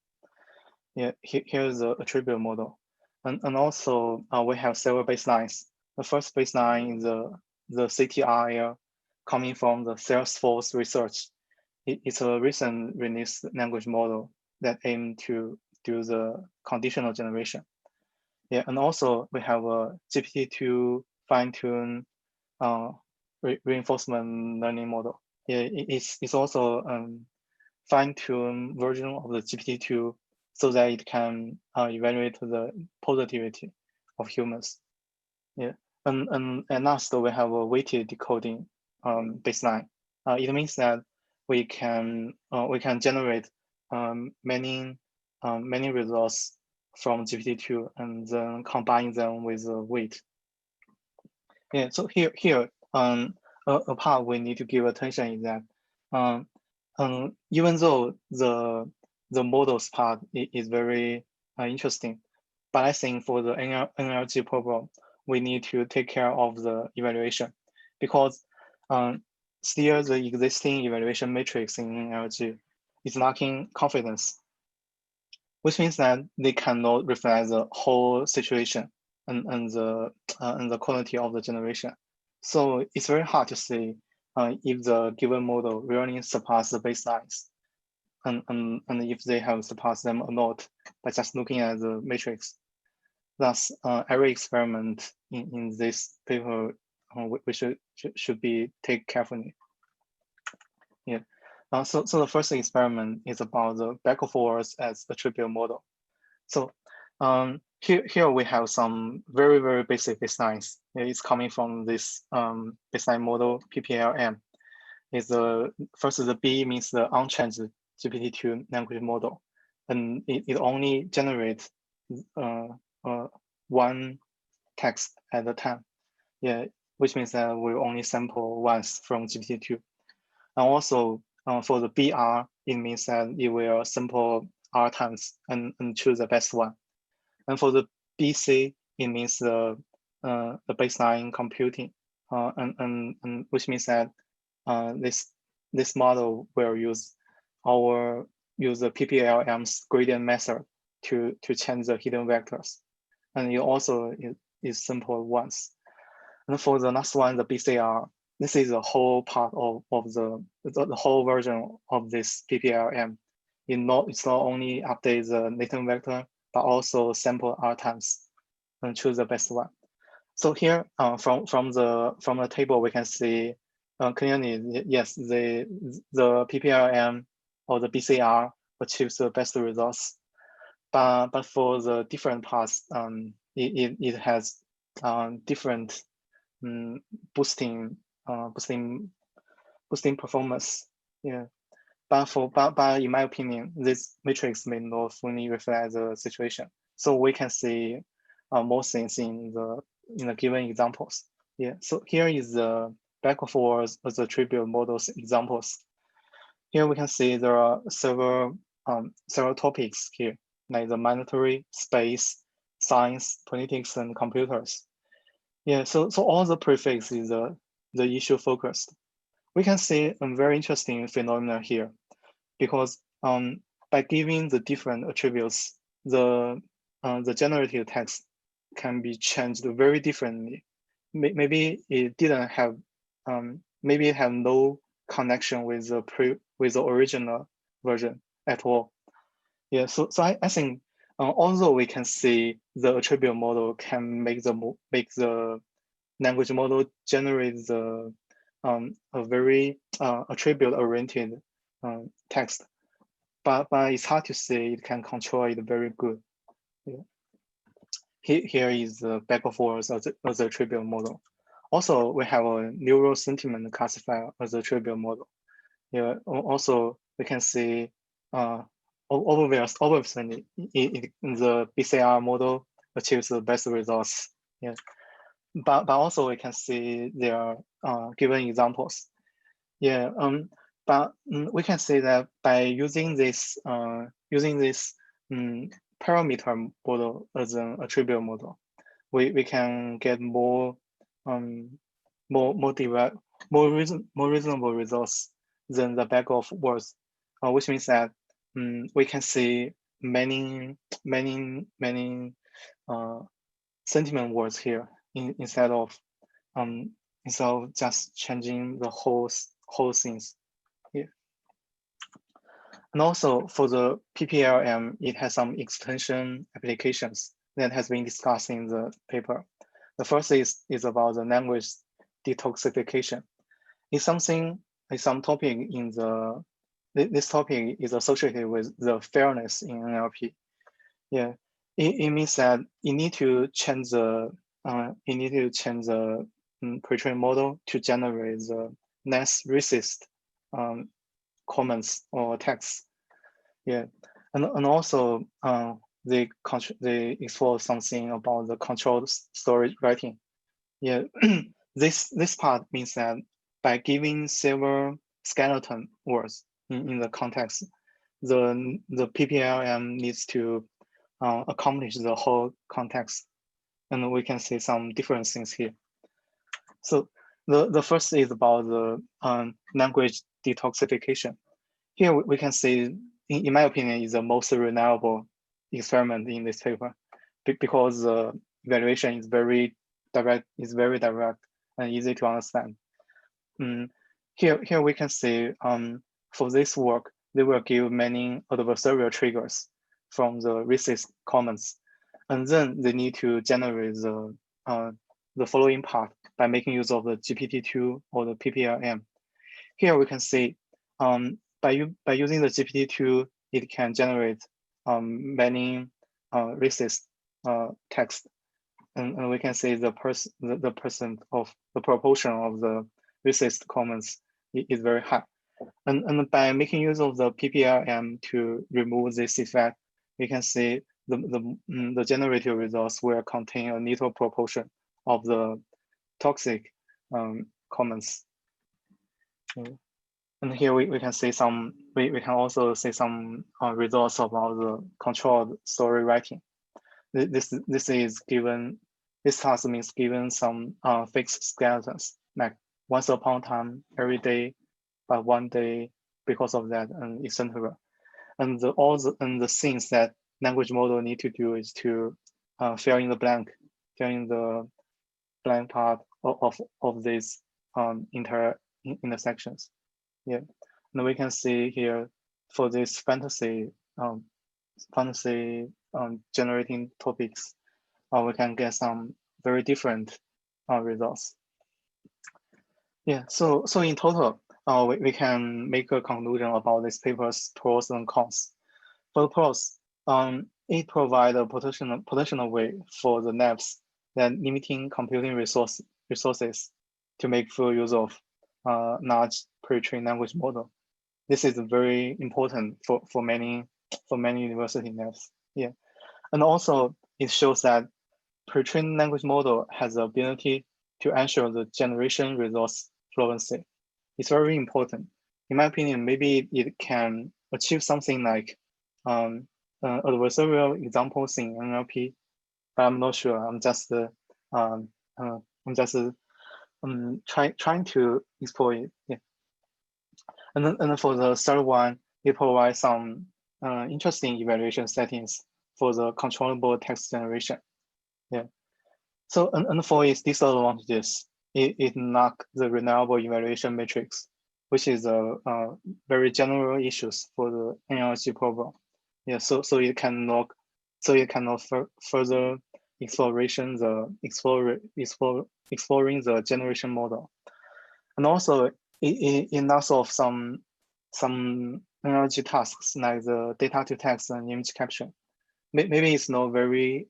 Yeah, here's the attribute model, and also we have several baselines. The first baseline is the CTRL coming from the Salesforce research. It's a recent released language model that aim to do the conditional generation. Yeah, and also we have a GPT-2 fine-tune reinforcement learning model. Yeah, it's also fine-tuned version of the GPT-2 so that it can evaluate the positivity of humans. Yeah, and last we have a weighted decoding baseline. It means that we can generate many results from GPT-2 and then combine them with a weight. Yeah, so here a part we need to give attention is that even though the models part is very interesting, but I think for the NLG problem, we need to take care of the evaluation, because still the existing evaluation matrix in NLG is lacking confidence, which means that they cannot reflect the whole situation and the quality of the generation. So it's very hard to say if the given model really surpass the baselines and if they have surpassed them or not by just looking at the matrix. Thus, every experiment in this paper we should be take carefully. Yeah. So the first experiment is about the back-and-forth as attribute model. So here we have some very basic baselines. It's coming from this baseline model PPLM. Is the first is the B means the unchanged GPT-2 language model, and it only generates one text at a time. Yeah, which means that we only sample once from GPT-2. And also for the BR, it means that it will sample R times and choose the best one. And for the BC, it means the baseline computing, and which means that this model will use the PPLM's gradient method to change the hidden vectors, and it also is simple once. And for the last one, the BCR, this is the whole part of the whole version of this PPLM. It's not only update the latent vector, but also sample R times and choose the best one. So here, from the table, we can see clearly, yes, the PPLM or the BCR achieves the best results. But for the different parts, it has different boosting performance. Yeah. But in my opinion, this matrix may not fully reflect the situation. So we can see more things in the given examples. Yeah. So here is the back-and-forth as attribute models examples. Here we can see there are several topics here, like the monetary, space, science, politics, and computers. Yeah. So all the prefix is the issue focused. We can see a very interesting phenomenon here, because by giving the different attributes, the generative text can be changed very differently. Maybe it didn't have, maybe it had no connection with the original version at all. Yeah, so I think although we can see the attribute model can make the language model generate the a very attribute oriented text, but it's hard to say it can control it very good. Yeah. Here is the back and forth of the attribute model. Also, we have a neural sentiment classifier as a attribute model. Yeah. Also, we can see obviously the BCR model achieves the best results. Yeah. But also we can see there are given examples. Yeah. But we can say that by using this parameter model as an attribute model, we can get more reasonable results than the back of words, which means that we can see many sentiment words here instead of just changing the whole things here. And also for the PPLM, it has some extension applications that has been discussed in the paper. The first is about the language detoxification. It's some topic in this topic is associated with the fairness in NLP. Yeah, it means that you need to change the pre-trained model to generate the less racist comments or texts. Yeah, and also they explore something about the controlled story writing. Yeah, this part means that by giving several skeleton words in the context, the PPLM needs to accomplish the whole context, and we can see some different things here. So the first is about the language detoxification. Here we can see, in my opinion, is the most reliable experiment in this paper, because the evaluation is very direct and easy to understand. Here we can see for this work, they will give many adversarial triggers from the racist comments, and then they need to generate the following part by making use of the GPT-2 or the PPLM. Here we can see by using the GPT-2, it can generate many racist text, and we can see the percent of the proportion of the racist comments is very high. And by making use of the PPLM to remove this effect, we can see the generative results will contain a little proportion of the toxic comments. And here we can see some, we can also see some results about the controlled story writing. This task means given some fixed skeletons, like once upon a time, every day, but one day because of that, and etc. And the things that language model need to do is to fill in the blank part of these intersections. Yeah, and we can see here for this fantasy generating topics, we can get some very different results. Yeah, so in total, we can make a conclusion about this paper's pros and cons. For the pros, it provides a potential way for the labs that limiting computing resources to make full use of large pre-trained language model. This is very important for many university labs. Yeah, and also it shows that pre-trained language model has the ability to ensure the generation results fluency. It's very important. In my opinion, maybe it can achieve something like adversarial examples in NLP, but I'm not sure. I'm just trying to explore it. Yeah. And then for the third one, it provides some interesting evaluation settings for the controllable text generation. Yeah. So and for its disadvantages, it lacks the reliable evaluation matrix, which is a very general issues for the NLG problem. Yeah. So it cannot further exploring the generation model, and also it lacks of some NLG tasks like the data to text and image capture. Maybe it's not very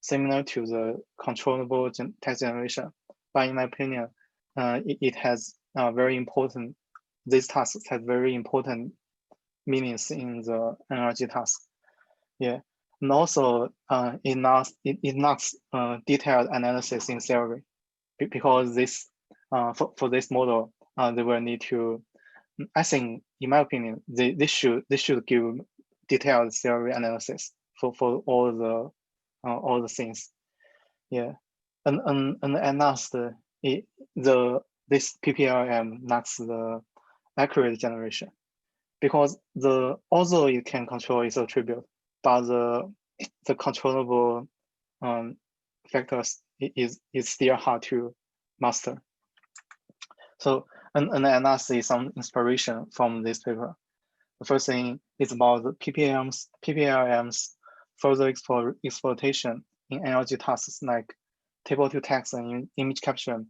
similar to the controllable text generation, but in my opinion, it has very important. These tasks have very important meanings in the NLG task. Yeah, and also it lacks detailed analysis in theory, because this for this model they will need to. I think, in my opinion, they should give detailed theory analysis for all the things. Yeah, and last, this PPLM lacks the accurate generation, because although it can control its attribute, but the controllable factors is still hard to master. So and last is some inspiration from this paper. The first thing is about the PPLM's further exploitation in NLG tasks like table to text and image capture,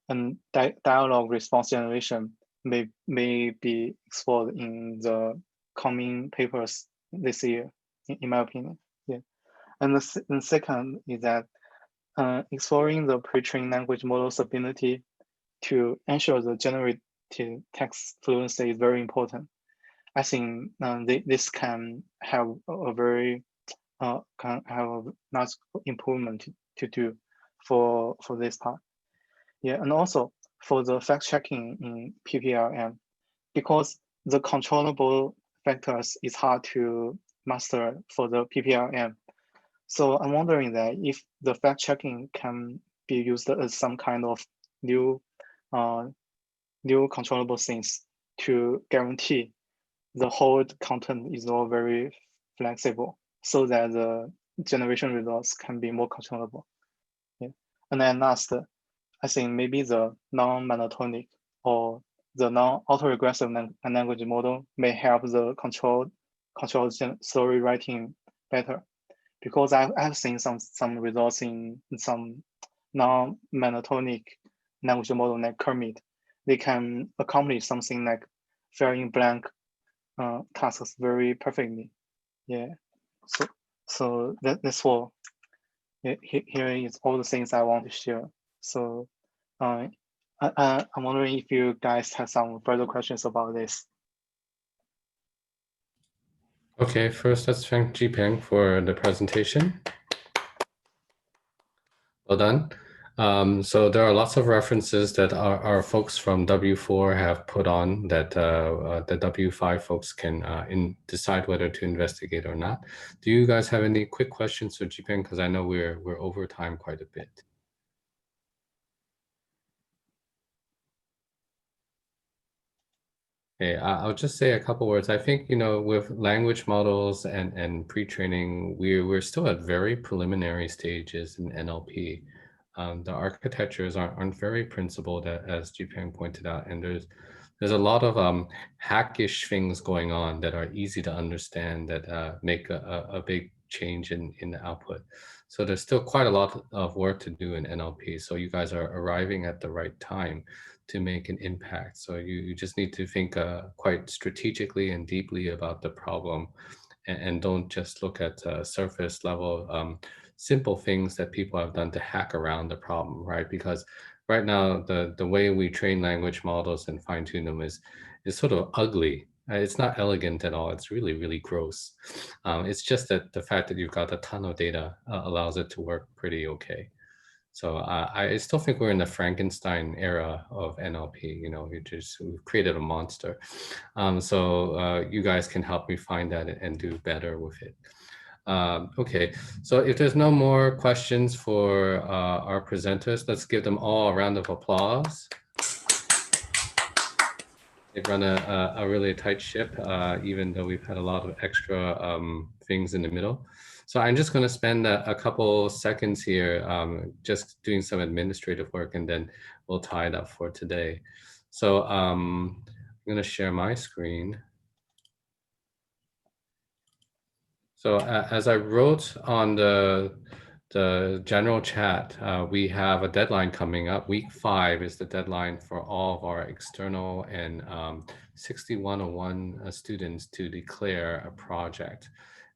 and dialogue response generation may be explored in the coming papers this year, in my opinion. Yeah, and the second is that exploring the pre-trained language model's ability to ensure the generative text fluency is very important. I think this can have a very nice improvement to do for this part. Yeah, and also for the fact checking in PPLM, because the controllable factors is hard to master for the PPLM. So I'm wondering that if the fact checking can be used as some kind of new controllable things to guarantee the whole content is all very flexible, so that the generation results can be more controllable. Yeah. And then last, I think maybe the non-monotonic or the non-autoregressive language model may help the controlled story writing better, because I've seen some results in some non-monotonic language model like Kermit. They can accomplish something like fill in blank tasks very perfectly. Yeah. So that's all. Here is all the things I want to share. So I'm wondering if you guys have some further questions about this. Okay, first let's thank Jipeng for the presentation. Well done. So there are lots of references that our folks from W4 have put on that the W5 folks can decide whether to investigate or not. Do you guys have any quick questions for Jipeng? Because I know we're over time quite a bit. Okay, I'll just say a couple words. I think, with language models and pre-training, we're still at very preliminary stages in NLP. The architectures aren't very principled, as Jipeng pointed out, and there's a lot of hackish things going on that are easy to understand that make a big change in the output. So there's still quite a lot of work to do in NLP. So you guys are arriving at the right time to make an impact. So you just need to think quite strategically and deeply about the problem, and don't just look at surface level simple things that people have done to hack around the problem, right? Because right now the way we train language models and fine tune them is sort of ugly. It's not elegant at all. It's really, really gross. It's just that the fact that you've got a ton of data allows it to work pretty okay. So I still think we're in the Frankenstein era of NLP. We've created a monster. So you guys can help me find that and do better with it. Okay, so if there's no more questions for our presenters, let's give them all a round of applause. They run a really tight ship, even though we've had a lot of extra things in the middle. So I'm just going to spend a couple seconds here just doing some administrative work, and then we'll tie it up for today. So I'm going to share my screen. So as I wrote on the general chat, we have a deadline coming up. Week 5 is the deadline for all of our external and 6101 students to declare a project.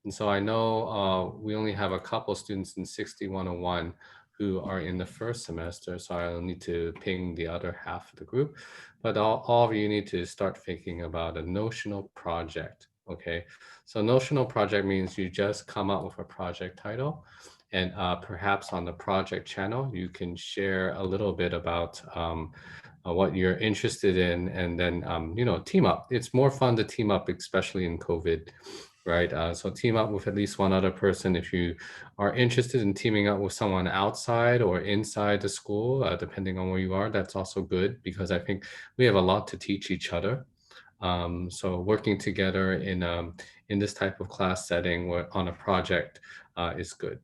And so I know we only have a couple students in 6101 who are in the first semester, so I'll need to ping the other half of the group. But all of you need to start thinking about a notional project, okay? So notional project means you just come up with a project title, and perhaps on the project channel, you can share a little bit about what you're interested in, and then, you know, team up. It's more fun to team up, especially in COVID, right? So team up with at least one other person. If you are interested in teaming up with someone outside or inside the school, depending on where you are, that's also good, because I think we have a lot to teach each other. So working together in this type of class setting on a project is good.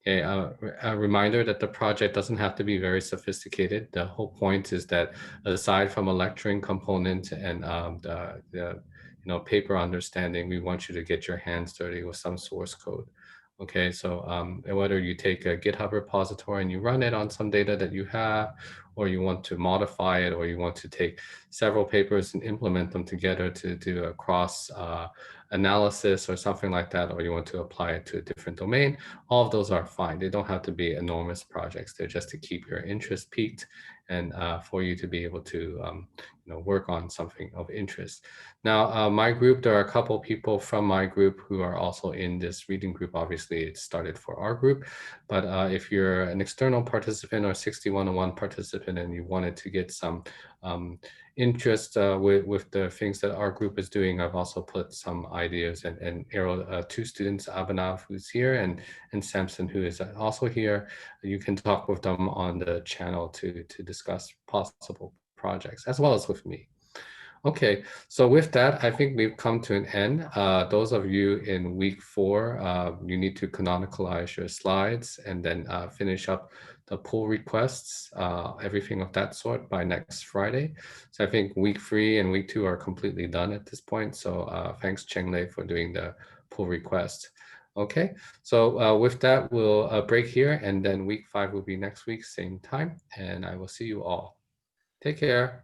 Okay, a reminder that the project doesn't have to be very sophisticated. The whole point is that aside from a lecturing component and the paper understanding, we want you to get your hands dirty with some source code. Okay, so whether you take a GitHub repository and you run it on some data that you have, or you want to modify it, or you want to take several papers and implement them together to do a cross analysis or something like that, or you want to apply it to a different domain, all of those are fine. They don't have to be enormous projects. They're just to keep your interest peaked and for you to be able to work on something of interest. Now, my group, there are a couple people from my group who are also in this reading group. Obviously, it started for our group, but if you're an external participant or 6101 participant and you wanted to get some interest with the things that our group is doing, I've also put some ideas and arrow 2 students, Abhinav, who's here, and Samson, who is also here. You can talk with them on the channel to discuss possible projects, as well as with me. Okay, so with that, I think we've come to an end. Those of you in week 4, you need to canonicalize your slides and then finish up the pull requests, everything of that sort by next Friday. So I think week 3 and week 2 are completely done at this point. So thanks, Cheng Lei, for doing the pull request. Okay, so with that, we'll break here, and then week 5 will be next week, same time, and I will see you all. Take care.